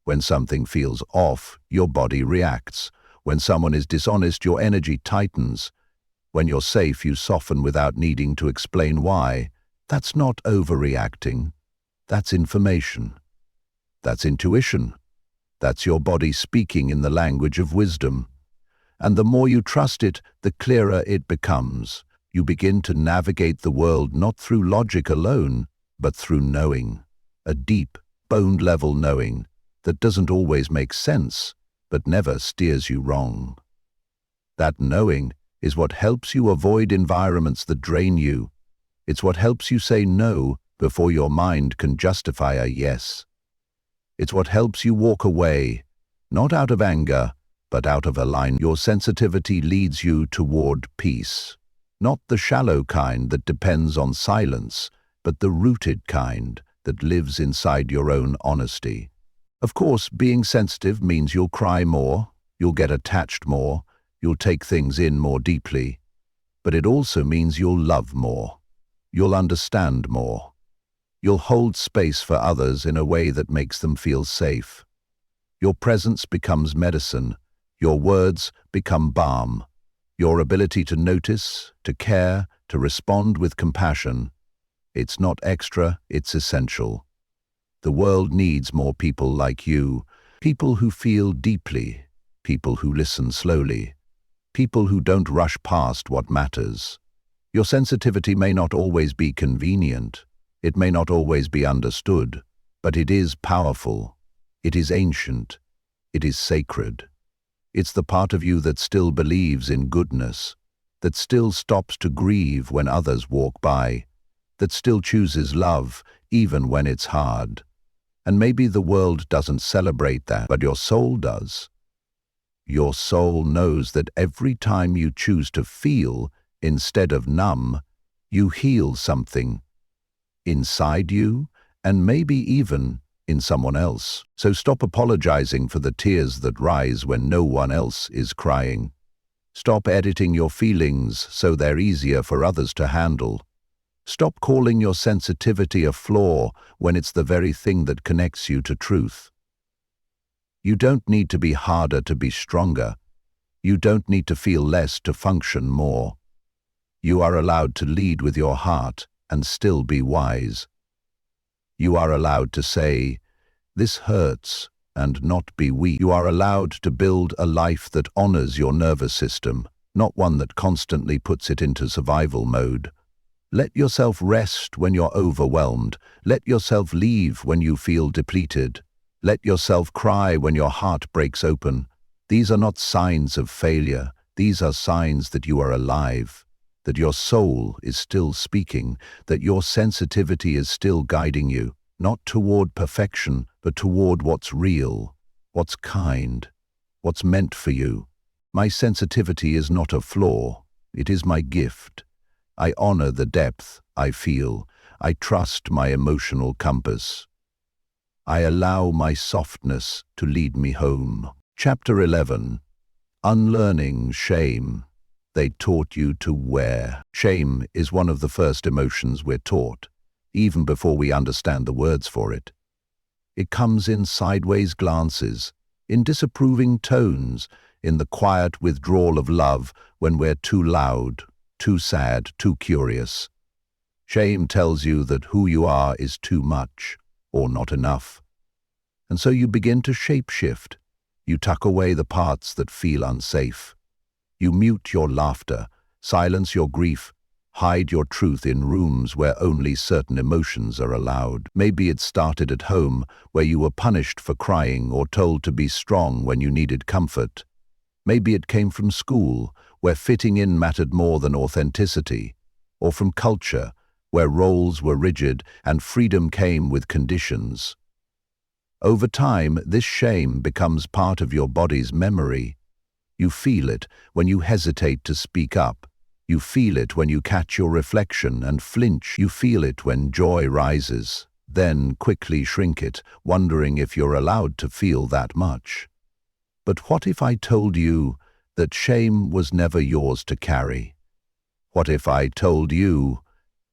When something feels off, your body reacts. When someone is dishonest, your energy tightens. When you're safe, you soften without needing to explain why. That's not overreacting. That's information. That's intuition. That's your body speaking in the language of wisdom. And the more you trust it, the clearer it becomes. You begin to navigate the world not through logic alone, but through knowing. A deep, bone-level knowing that doesn't always make sense, but never steers you wrong. That knowing is what helps you avoid environments that drain you. It's what helps you say no before your mind can justify a yes. It's what helps you walk away, not out of anger, but out of alignment. Your sensitivity leads you toward peace, not the shallow kind that depends on silence, but the rooted kind that lives inside your own honesty. Of course, being sensitive means you'll cry more, you'll get attached more, you'll take things in more deeply, but it also means you'll love more, you'll understand more, you'll hold space for others in a way that makes them feel safe. Your presence becomes medicine, your words become balm, your ability to notice, to care, to respond with compassion. It's not extra, it's essential. The world needs more people like you, people who feel deeply, people who listen slowly, people who don't rush past what matters. Your sensitivity may not always be convenient, it may not always be understood, but it is powerful, it is ancient, it is sacred. It's the part of you that still believes in goodness, that still stops to grieve when others walk by, that still chooses love even when it's hard. And maybe the world doesn't celebrate that, but your soul does. Your soul knows that every time you choose to feel instead of numb, you heal something inside you and maybe even in someone else. So stop apologizing for the tears that rise when no one else is crying. Stop editing your feelings so they're easier for others to handle. Stop calling your sensitivity a flaw when it's the very thing that connects you to truth. You don't need to be harder to be stronger. You don't need to feel less to function more. You are allowed to lead with your heart and still be wise. You are allowed to say, "This hurts," and not be weak. You are allowed to build a life that honors your nervous system, not one that constantly puts it into survival mode. Let yourself rest when you're overwhelmed. Let yourself leave when you feel depleted. Let yourself cry when your heart breaks open. These are not signs of failure. These are signs that you are alive, that your soul is still speaking, that your sensitivity is still guiding you, not toward perfection, but toward what's real, what's kind, what's meant for you. My sensitivity is not a flaw. It is my gift. I honor the depth I feel. I trust my emotional compass. I allow my softness to lead me home. Chapter 11. Unlearning shame. They taught you to wear. Shame is one of the first emotions we're taught, even before we understand the words for it. It comes in sideways glances, in disapproving tones, in the quiet withdrawal of love when we're too loud, too sad, too curious. Shame tells you that who you are is too much, or not enough. And so you begin to shape-shift. You tuck away the parts that feel unsafe. You mute your laughter, silence your grief, hide your truth in rooms where only certain emotions are allowed. Maybe it started at home, where you were punished for crying or told to be strong when you needed comfort. Maybe it came from school, where fitting in mattered more than authenticity, or from culture, where roles were rigid and freedom came with conditions. Over time, this shame becomes part of your body's memory. You feel it when you hesitate to speak up. You feel it when you catch your reflection and flinch. You feel it when joy rises, then quickly shrink it, wondering if you're allowed to feel that much. But what if I told you that shame was never yours to carry? What if I told you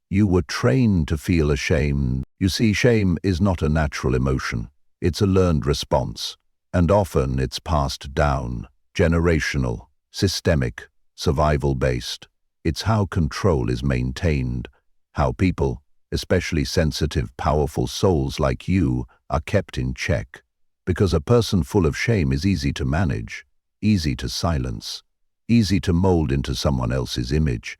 you were trained to feel ashamed? You see, shame is not a natural emotion. It's a learned response, and often it's passed down, generational, systemic, survival-based. It's how control is maintained, how people, especially sensitive, powerful souls like you, are kept in check. Because a person full of shame is easy to manage, easy to silence, easy to mold into someone else's image.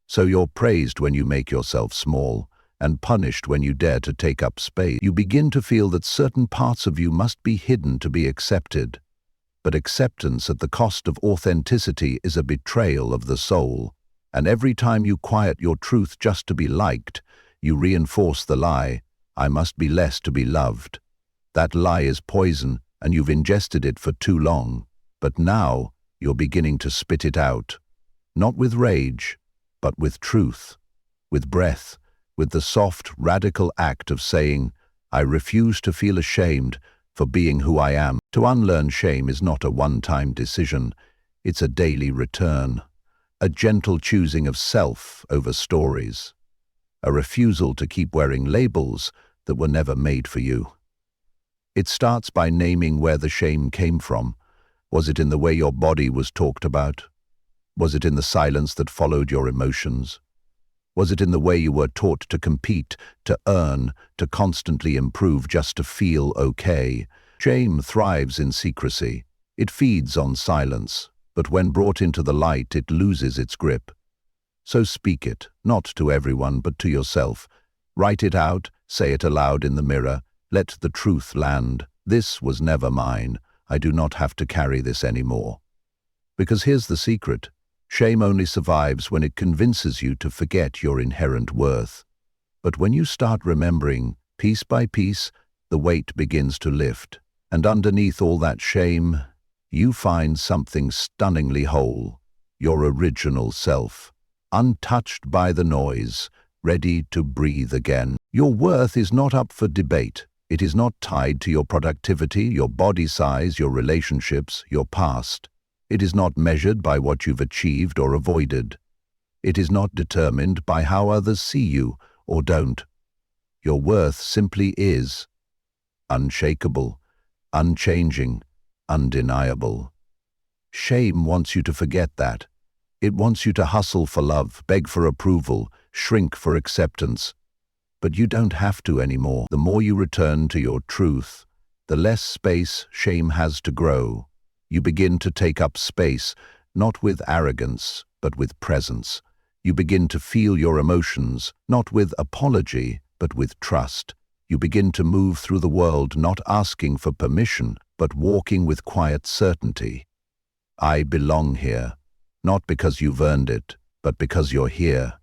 So you're praised when you make yourself small, and punished when you dare to take up space. You begin to feel that certain parts of you must be hidden to be accepted. But acceptance at the cost of authenticity is a betrayal of the soul. And every time you quiet your truth just to be liked, you reinforce the lie, I must be less to be loved. That lie is poison, and you've ingested it for too long. But now, you're beginning to spit it out. Not with rage, but with truth, with breath, with the soft, radical act of saying, I refuse to feel ashamed for being who I am. To unlearn shame is not a one-time decision. It's a daily return, a gentle choosing of self over stories, a refusal to keep wearing labels that were never made for you. It starts by naming where the shame came from. Was it in the way your body was talked about? Was it in the silence that followed your emotions? Was it in the way you were taught to compete, to earn, to constantly improve just to feel okay? Shame thrives in secrecy. It feeds on silence, but when brought into the light, it loses its grip. So speak it, not to everyone, but to yourself. Write it out, say it aloud in the mirror. Let the truth land. This was never mine. I do not have to carry this anymore. Because here's the secret. Shame only survives when it convinces you to forget your inherent worth. But when you start remembering, piece by piece, the weight begins to lift. And underneath all that shame, you find something stunningly whole, your original self, untouched by the noise, ready to breathe again. Your worth is not up for debate. It is not tied to your productivity, your body size, your relationships, your past. It is not measured by what you've achieved or avoided. It is not determined by how others see you or don't. Your worth simply is unshakable, unchanging, undeniable. Shame wants you to forget that. It wants you to hustle for love, beg for approval, shrink for acceptance. But you don't have to anymore. The more you return to your truth, the less space shame has to grow. You begin to take up space, not with arrogance, but with presence. You begin to feel your emotions, not with apology, but with trust. You begin to move through the world not asking for permission, but walking with quiet certainty. I belong here, not because you've earned it, but because you're here,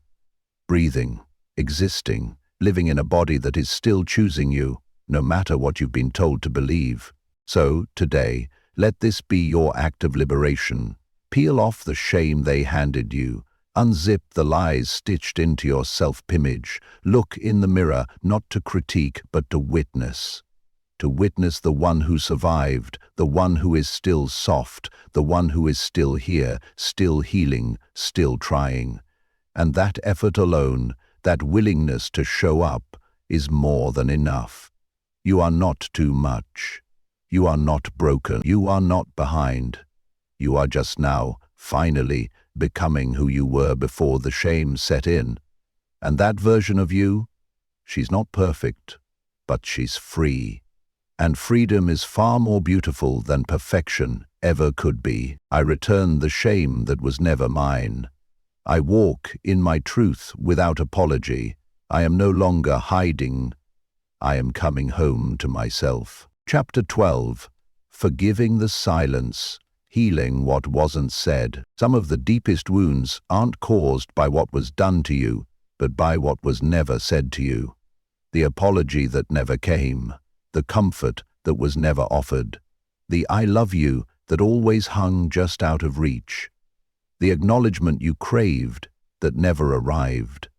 breathing, existing, living in a body that is still choosing you, no matter what you've been told to believe. So, today, let this be your act of liberation. Peel off the shame they handed you. Unzip the lies stitched into your self-image. Look in the mirror, not to critique, but to witness. To witness the one who survived, the one who is still soft, the one who is still here, still healing, still trying. And that effort alone, that willingness to show up, is more than enough. You are not too much. You are not broken. You are not behind. You are just now, finally, becoming who you were before the shame set in. And that version of you, she's not perfect, but she's free. And freedom is far more beautiful than perfection ever could be. I return the shame that was never mine. I walk in my truth without apology. I am no longer hiding. I am coming home to myself. Chapter 12. Forgiving the silence. Healing what wasn't said. Some of the deepest wounds aren't caused by what was done to you, but by what was never said to you. The apology that never came. The comfort that was never offered. The I love you that always hung just out of reach. The acknowledgement you craved that never arrived.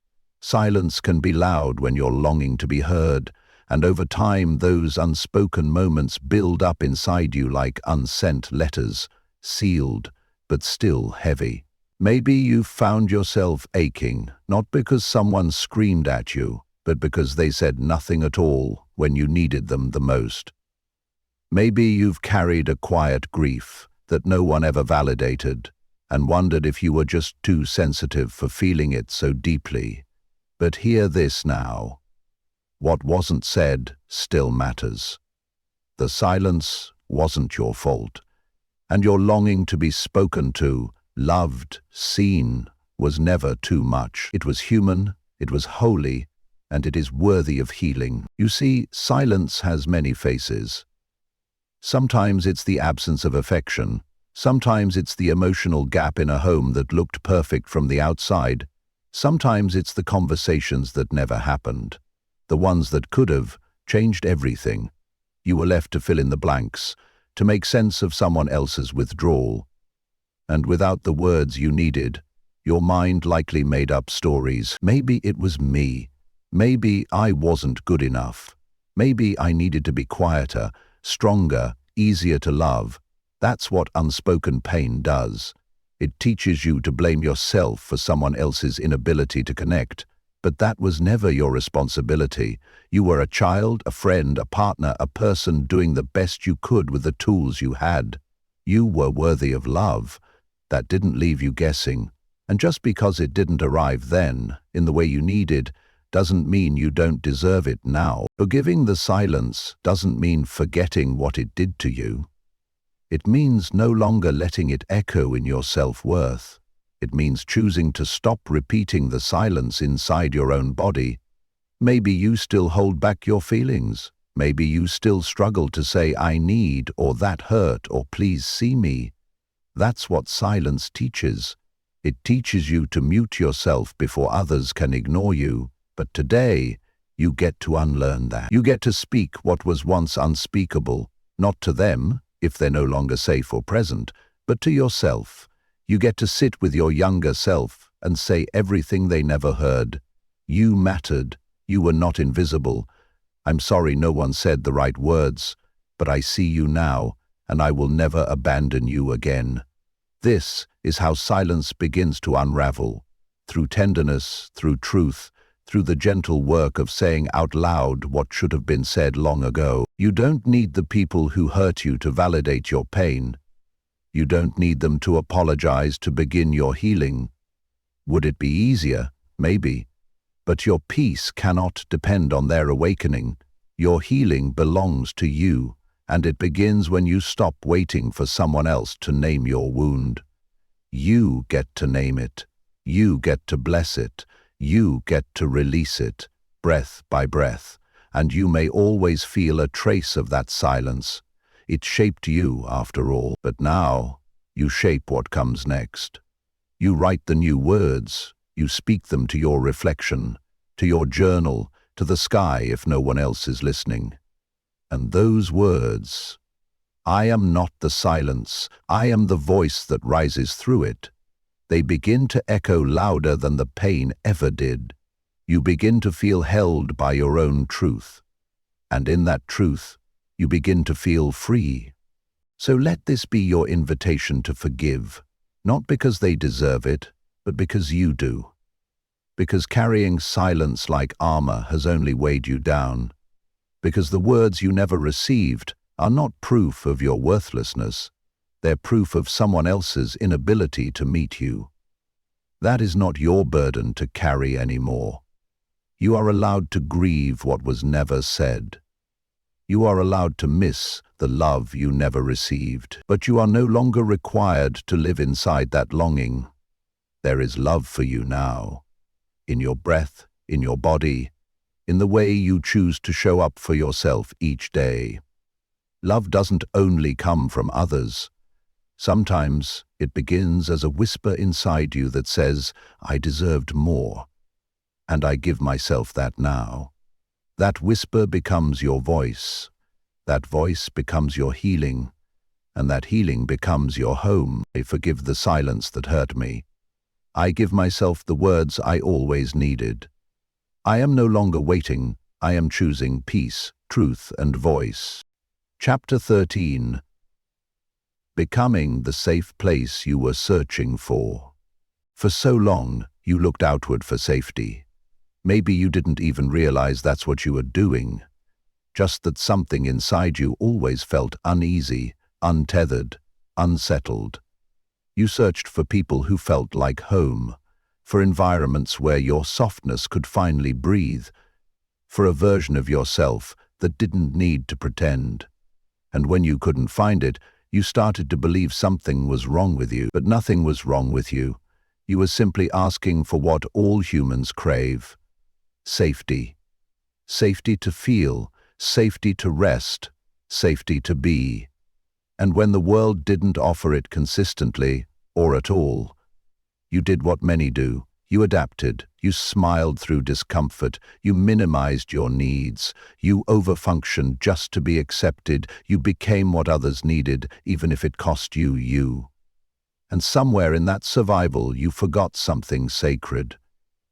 Silence can be loud when you're longing to be heard, and over time those unspoken moments build up inside you like unsent letters, sealed, but still heavy. Maybe you've found yourself aching, not because someone screamed at you, but because they said nothing at all when you needed them the most. Maybe you've carried a quiet grief that no one ever validated, and wondered if you were just too sensitive for feeling it so deeply. But hear this now. What wasn't said still matters. The silence wasn't your fault. And your longing to be spoken to, loved, seen, was never too much. It was human, it was holy, and it is worthy of healing. You see, silence has many faces. Sometimes it's the absence of affection. Sometimes it's the emotional gap in a home that looked perfect from the outside. Sometimes it's the conversations that never happened. The ones that could have changed everything. You were left to fill in the blanks, to make sense of someone else's withdrawal. And without the words you needed, your mind likely made up stories. Maybe it was me. Maybe I wasn't good enough. Maybe I needed to be quieter, stronger, easier to love. That's what unspoken pain does. It teaches you to blame yourself for someone else's inability to connect. But that was never your responsibility. You were a child, a friend, a partner, a person doing the best you could with the tools you had. You were worthy of love. That didn't leave you guessing. And just because it didn't arrive then, in the way you needed, doesn't mean you don't deserve it now. Forgiving the silence doesn't mean forgetting what it did to you. It means no longer letting it echo in your self-worth. It means choosing to stop repeating the silence inside your own body. Maybe you still hold back your feelings. Maybe you still struggle to say, I need, or that hurt, or please see me. That's what silence teaches. It teaches you to mute yourself before others can ignore you. But today, you get to unlearn that. You get to speak what was once unspeakable, not to them, if they're no longer safe or present, but to yourself. You get to sit with your younger self and say everything they never heard. You mattered. You were not invisible. I'm sorry no one said the right words, but I see you now, and I will never abandon you again. This is how silence begins to unravel. Through tenderness, through truth, through the gentle work of saying out loud what should have been said long ago. You don't need the people who hurt you to validate your pain. You don't need them to apologize to begin your healing. Would it be easier? Maybe. But your peace cannot depend on their awakening. Your healing belongs to you, and it begins when you stop waiting for someone else to name your wound. You get to name it. You get to bless it. You get to release it, breath by breath, and you may always feel a trace of that silence. It shaped you, after all, but now you shape what comes next. You write the new words. You speak them to your reflection, to your journal, to the sky if no one else is listening. And those words, I am not the silence, I am the voice that rises through it. They begin to echo louder than the pain ever did. You begin to feel held by your own truth. And in that truth, you begin to feel free. So let this be your invitation to forgive, not because they deserve it, but because you do. Because carrying silence like armor has only weighed you down. Because the words you never received are not proof of your worthlessness. They're proof of someone else's inability to meet you. That is not your burden to carry anymore. You are allowed to grieve what was never said. You are allowed to miss the love you never received, but you are no longer required to live inside that longing. There is love for you now, in your breath, in your body, in the way you choose to show up for yourself each day. Love doesn't only come from others. Sometimes it begins as a whisper inside you that says, I deserved more, and I give myself that now. That whisper becomes your voice. That voice becomes your healing, and that healing becomes your home. I forgive the silence that hurt me. I give myself the words I always needed. I am no longer waiting. I am choosing peace, truth, and voice. Chapter 13. Becoming the safe place you were searching for. For so long, you looked outward for safety. Maybe you didn't even realize that's what you were doing. Just that something inside you always felt uneasy, untethered, unsettled. You searched for people who felt like home, for environments where your softness could finally breathe, for a version of yourself that didn't need to pretend. And when you couldn't find it, you started to believe something was wrong with you. But nothing was wrong with you. You were simply asking for what all humans crave. Safety. Safety to feel, safety to rest, safety to be. And when the world didn't offer it consistently, or at all, you did what many do. You adapted, you smiled through discomfort, you minimized your needs, you overfunctioned just to be accepted, you became what others needed, even if it cost you you. And somewhere in that survival you forgot something sacred.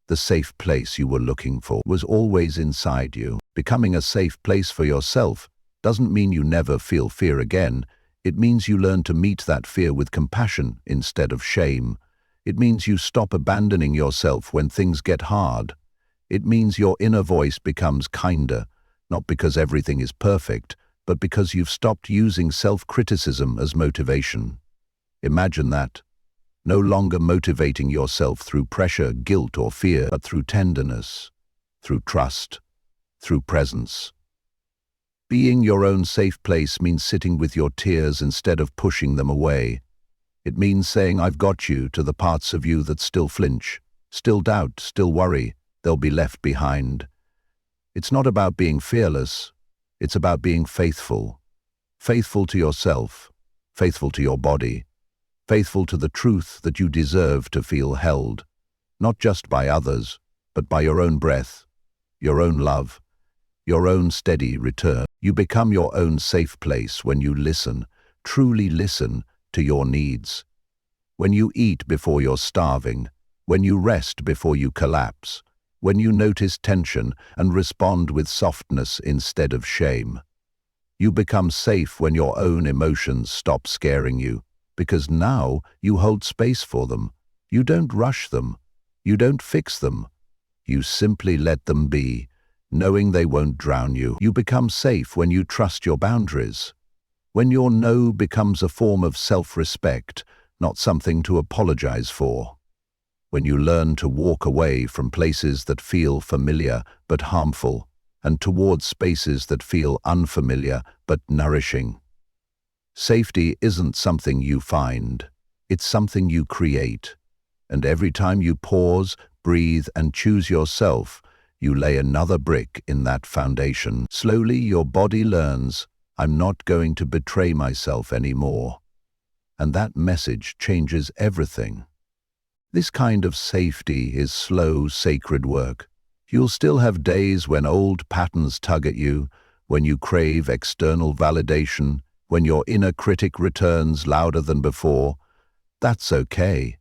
The safe place you were looking for was always inside you. Becoming a safe place for yourself doesn't mean you never feel fear again. It means you learn to meet that fear with compassion instead of shame. It means you stop abandoning yourself when things get hard. It means your inner voice becomes kinder, not because everything is perfect, but because you've stopped using self-criticism as motivation. Imagine that. No longer motivating yourself through pressure, guilt, or fear, but through tenderness, through trust, through presence. Being your own safe place means sitting with your tears instead of pushing them away. It means saying, I've got you, to the parts of you that still flinch, still doubt, still worry. They'll be left behind. It's not about being fearless. It's about being faithful. Faithful to yourself, faithful to your body, faithful to the truth that you deserve to feel held, not just by others, but by your own breath, your own love, your own steady return. You become your own safe place when you listen, truly listen, to your needs. When you eat before you're starving, when you rest before you collapse, when you notice tension and respond with softness instead of shame. You become safe when your own emotions stop scaring you, because now you hold space for them. You don't rush them. You don't fix them. You simply let them be, knowing they won't drown you. You become safe when you trust your boundaries. When your no becomes a form of self-respect, not something to apologize for. When you learn to walk away from places that feel familiar but harmful, and towards spaces that feel unfamiliar but nourishing. Safety isn't something you find. It's something you create. And every time you pause, breathe, and choose yourself, you lay another brick in that foundation. Slowly, your body learns, I'm not going to betray myself anymore. And that message changes everything. This kind of safety is slow, sacred work. You'll still have days when old patterns tug at you, when you crave external validation, when your inner critic returns louder than before. That's okay.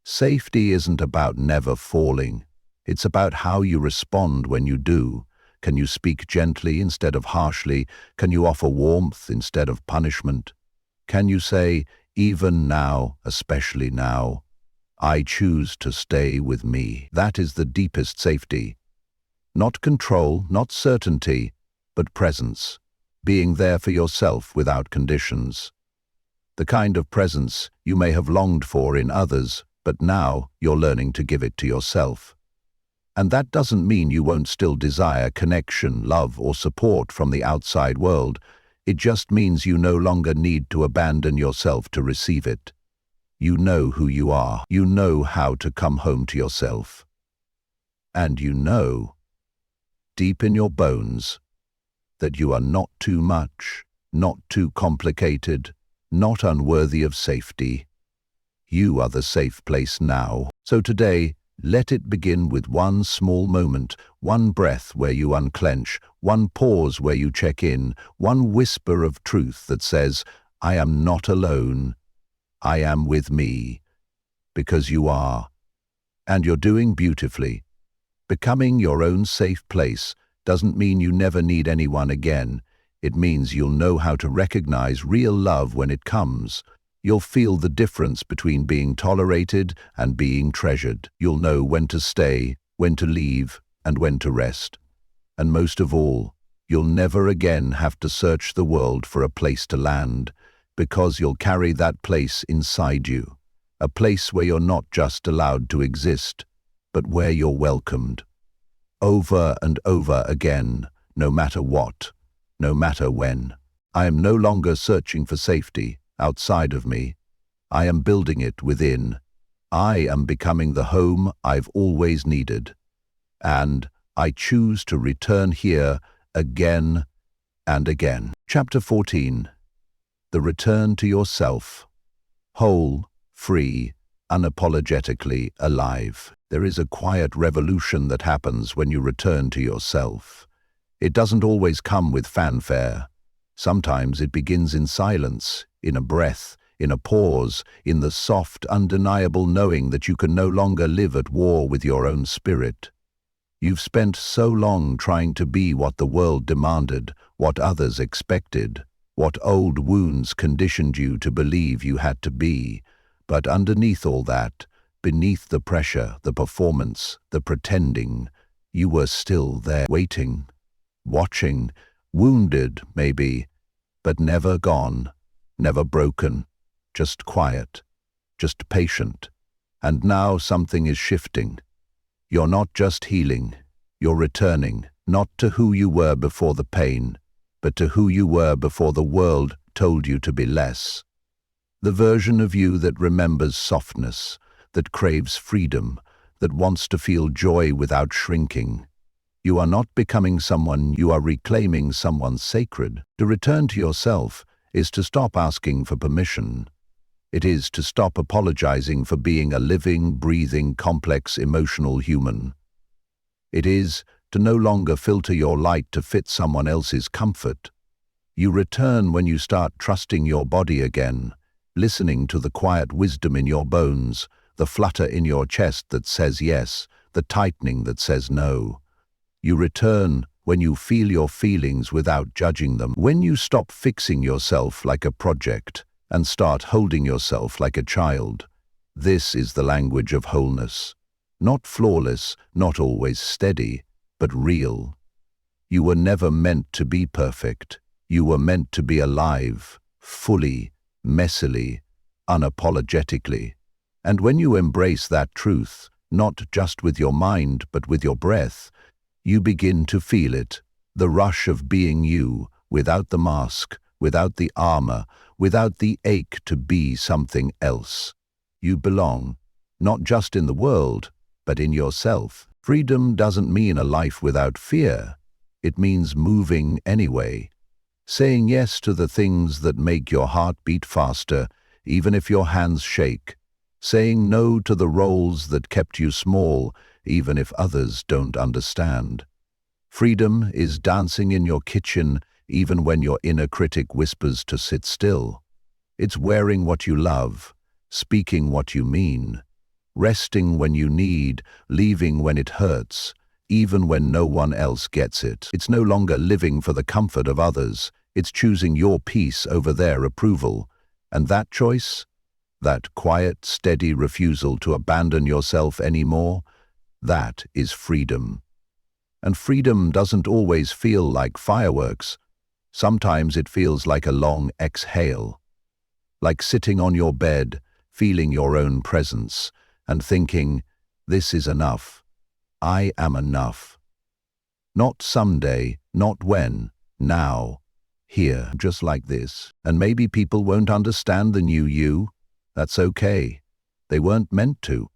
Safety isn't about never falling. It's about how you respond when you do. Can you speak gently instead of harshly? Can you offer warmth instead of punishment? Can you say, even now, especially now, I choose to stay with me? That is the deepest safety. Not control, not certainty, but presence. Being there for yourself without conditions. The kind of presence you may have longed for in others, but now you're learning to give it to yourself. And that doesn't mean you won't still desire connection, love, or support from the outside world. It just means you no longer need to abandon yourself to receive it. You know who you are. You know how to come home to yourself. And you know, deep in your bones, that you are not too much, not too complicated, not unworthy of safety. You are the safe place now. So today, let it begin with one small moment, one breath where you unclench, one pause where you check in, one whisper of truth that says, I am not alone. I am with me. Because you are. And you're doing beautifully. Becoming your own safe place doesn't mean you never need anyone again. It means you'll know how to recognize real love when it comes. You'll feel the difference between being tolerated and being treasured. You'll know when to stay, when to leave, and when to rest. And most of all, you'll never again have to search the world for a place to land, because you'll carry that place inside you. A place where you're not just allowed to exist, but where you're welcomed. Over and over again, no matter what, no matter when. I am no longer searching for safety outside of me. I am building it within. I am becoming the home I've always needed. And I choose to return here again and again. Chapter 14. The Return to Yourself. Whole, free, unapologetically alive. There is a quiet revolution that happens when you return to yourself. It doesn't always come with fanfare. Sometimes it begins in silence, in a breath, in a pause, in the soft, undeniable knowing that you can no longer live at war with your own spirit. You've spent so long trying to be what the world demanded, what others expected, what old wounds conditioned you to believe you had to be. But underneath all that, beneath the pressure, the performance, the pretending, you were still there, waiting, watching, wounded, maybe, but never gone, never broken, just quiet, just patient. And now something is shifting. You're not just healing, you're returning, not to who you were before the pain, but to who you were before the world told you to be less. The version of you that remembers softness, that craves freedom, that wants to feel joy without shrinking. You are not becoming someone, you are reclaiming someone sacred. To return to yourself is to stop asking for permission. It is to stop apologizing for being a living, breathing, complex, emotional human. It is to no longer filter your light to fit someone else's comfort. You return when you start trusting your body again, listening to the quiet wisdom in your bones, the flutter in your chest that says yes, the tightening that says no. You return when you feel your feelings without judging them, when you stop fixing yourself like a project and start holding yourself like a child. This is the language of wholeness. Not flawless, not always steady, but real. You were never meant to be perfect. You were meant to be alive, fully, messily, unapologetically. And when you embrace that truth, not just with your mind but with your breath, you begin to feel it, the rush of being you, without the mask, without the armor, without the ache to be something else. You belong, not just in the world, but in yourself. Freedom doesn't mean a life without fear. It means moving anyway, saying yes to the things that make your heart beat faster, even if your hands shake, saying no to the roles that kept you small, even if others don't understand. Freedom is dancing in your kitchen, even when your inner critic whispers to sit still. It's wearing what you love, speaking what you mean, resting when you need, leaving when it hurts, even when no one else gets it. It's no longer living for the comfort of others. It's choosing your peace over their approval. And that choice, that quiet, steady refusal to abandon yourself anymore, that is freedom. And freedom doesn't always feel like fireworks. Sometimes it feels like a long exhale, like sitting on your bed, feeling your own presence, and thinking, this is enough. I am enough. Not someday, not when, now, here, just like this. And maybe people won't understand the new you. That's okay. They weren't meant to.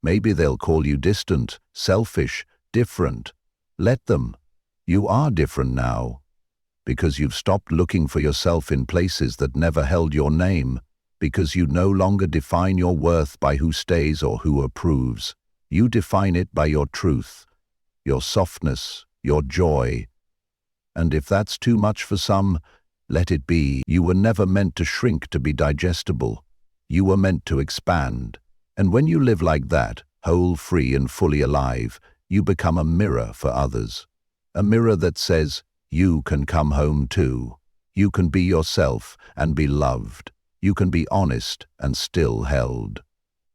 Maybe they'll call you distant, selfish, different. Let them. You are different now, because you've stopped looking for yourself in places that never held your name, because you no longer define your worth by who stays or who approves. You define it by your truth, your softness, your joy. And if that's too much for some, let it be. You were never meant to shrink to be digestible. You were meant to expand. And when you live like that, whole, free, and fully alive, you become a mirror for others. A mirror that says, you can come home too. You can be yourself and be loved. You can be honest and still held.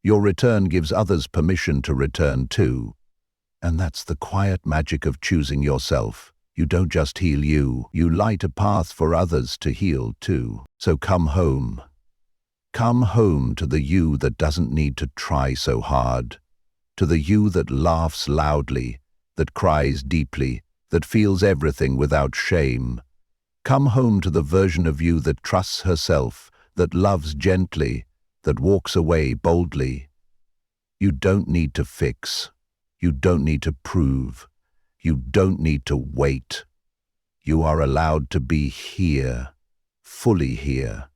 Your return gives others permission to return too. And that's the quiet magic of choosing yourself. You don't just heal you, you light a path for others to heal too. So come home. Come home to the you that doesn't need to try so hard. To the you that laughs loudly, that cries deeply, that feels everything without shame. Come home to the version of you that trusts herself, that loves gently, that walks away boldly. You don't need to fix. You don't need to prove. You don't need to wait. You are allowed to be here, fully here,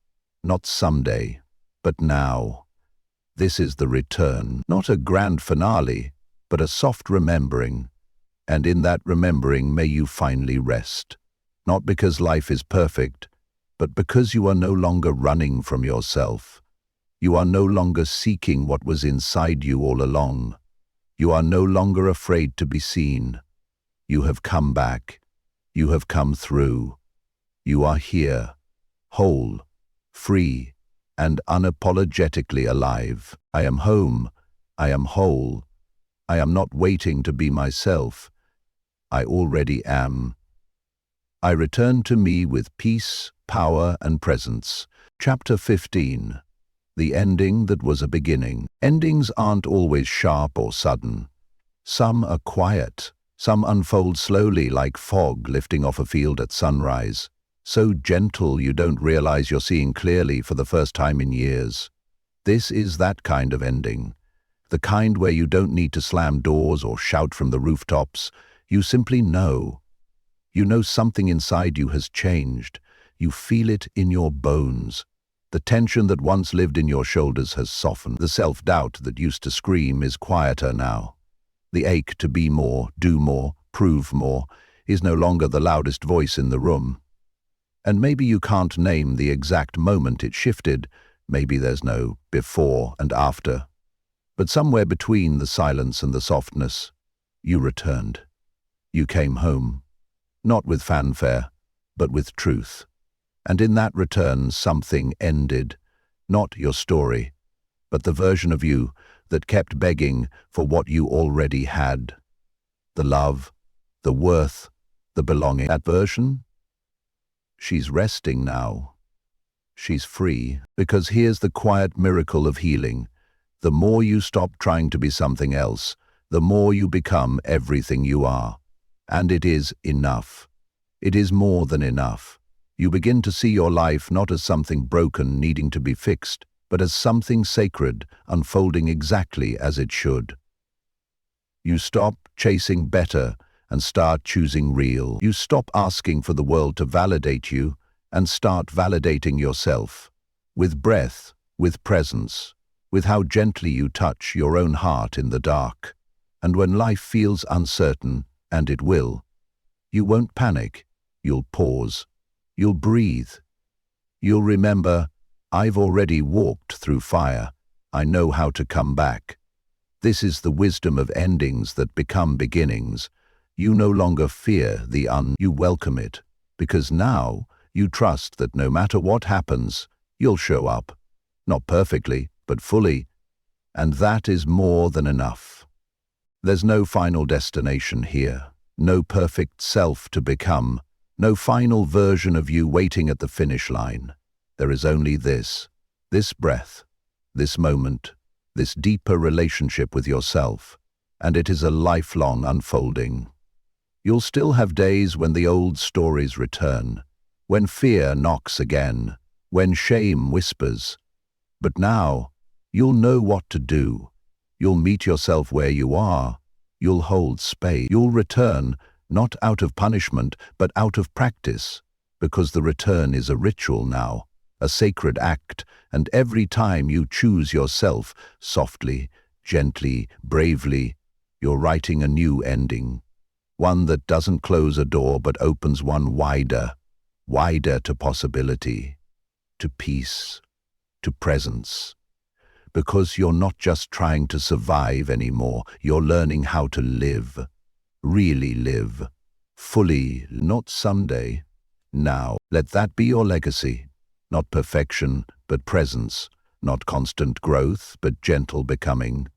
not someday, but now. This is the return, not a grand finale, but a soft remembering. And in that remembering may you finally rest, not because life is perfect, but because you are no longer running from yourself. You are no longer seeking what was inside you all along. You are no longer afraid to be seen. You have come back. You have come through. You are here, whole, free, and unapologetically alive. I am home. I am whole. I am not waiting to be myself. I already am. I return to me with peace, power, and presence. Chapter 15. The ending that was a beginning. Endings aren't always sharp or sudden. Some are quiet. Some unfold slowly like fog lifting off a field at sunrise. So gentle you don't realize you're seeing clearly for the first time in years. This is that kind of ending. The kind where you don't need to slam doors or shout from the rooftops. You simply know. You know something inside you has changed. You feel it in your bones. The tension that once lived in your shoulders has softened. The self-doubt that used to scream is quieter now. The ache to be more, do more, prove more, is no longer the loudest voice in the room. And maybe you can't name the exact moment it shifted. Maybe there's no before and after. But somewhere between the silence and the softness, you returned. You came home. Not with fanfare, but with truth. And in that return, something ended. Not your story, but the version of you that kept begging for what you already had. The love, the worth, the belonging. That version? She's resting now. She's free, because here's the quiet miracle of healing. The more you stop trying to be something else, the more you become everything you are. And it is enough. It is more than enough. You begin to see your life not as something broken needing to be fixed, but as something sacred, unfolding exactly as it should. You stop chasing better and start choosing real. You stop asking for the world to validate you and start validating yourself. With breath, with presence, with how gently you touch your own heart in the dark. And when life feels uncertain, and it will, you won't panic. You'll pause. You'll breathe. You'll remember, I've already walked through fire. I know how to come back. This is the wisdom of endings that become beginnings. You no longer fear the you welcome it, because now you trust that no matter what happens, you'll show up. Not perfectly, but fully. And that is more than enough. There's no final destination here, no perfect self to become, no final version of you waiting at the finish line. There is only this breath, this moment, this deeper relationship with yourself, and it is a lifelong unfolding. You'll still have days when the old stories return, when fear knocks again, when shame whispers. But now, you'll know what to do. You'll meet yourself where you are. You'll hold space. You'll return, not out of punishment, but out of practice, because the return is a ritual now, a sacred act, and every time you choose yourself, softly, gently, bravely, you're writing a new ending. One that doesn't close a door but opens one wider, wider to possibility, to peace, to presence. Because you're not just trying to survive anymore, you're learning how to live, really live, fully, not someday, now. Let that be your legacy. Not perfection, but presence. Not constant growth, but gentle becoming.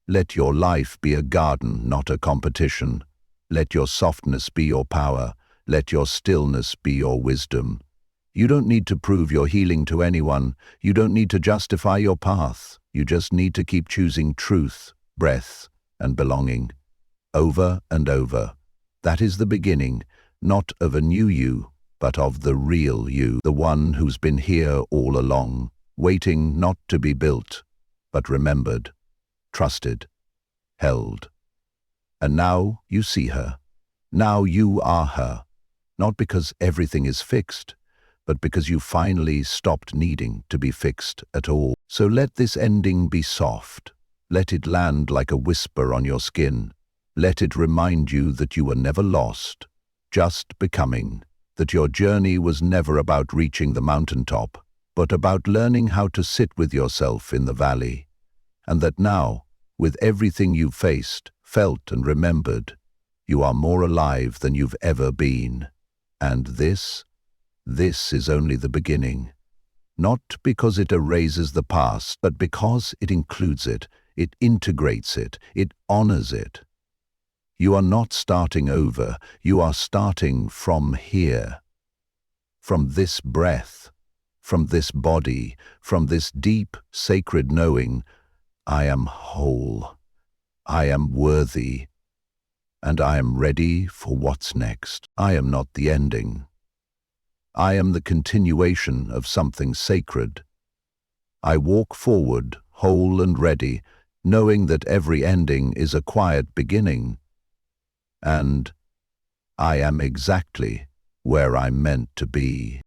Let your life be a garden, not a competition. Let your softness be your power. Let your stillness be your wisdom. You don't need to prove your healing to anyone. You don't need to justify your path. You just need to keep choosing truth, breath, and belonging. Over and over. That is the beginning, not of a new you, but of the real you, the one who's been here all along, waiting not to be built, but remembered, trusted, held. And now you see her. Now you are her. Not because everything is fixed, but because you finally stopped needing to be fixed at all. So let this ending be soft. Let it land like a whisper on your skin. Let it remind you that you were never lost, just becoming. That your journey was never about reaching the mountaintop, but about learning how to sit with yourself in the valley. And that now, with everything you've faced, felt and remembered, you are more alive than you've ever been. And this is only the beginning. Not because it erases the past, but because it includes it, it integrates it, it honors it. You are not starting over, you are starting from here. From this breath, from this body, from this deep, sacred knowing, I am whole, I am worthy, and I am ready for what's next. I am not the ending. I am the continuation of something sacred. I walk forward, whole and ready, knowing that every ending is a quiet beginning. And I am exactly where I'm meant to be.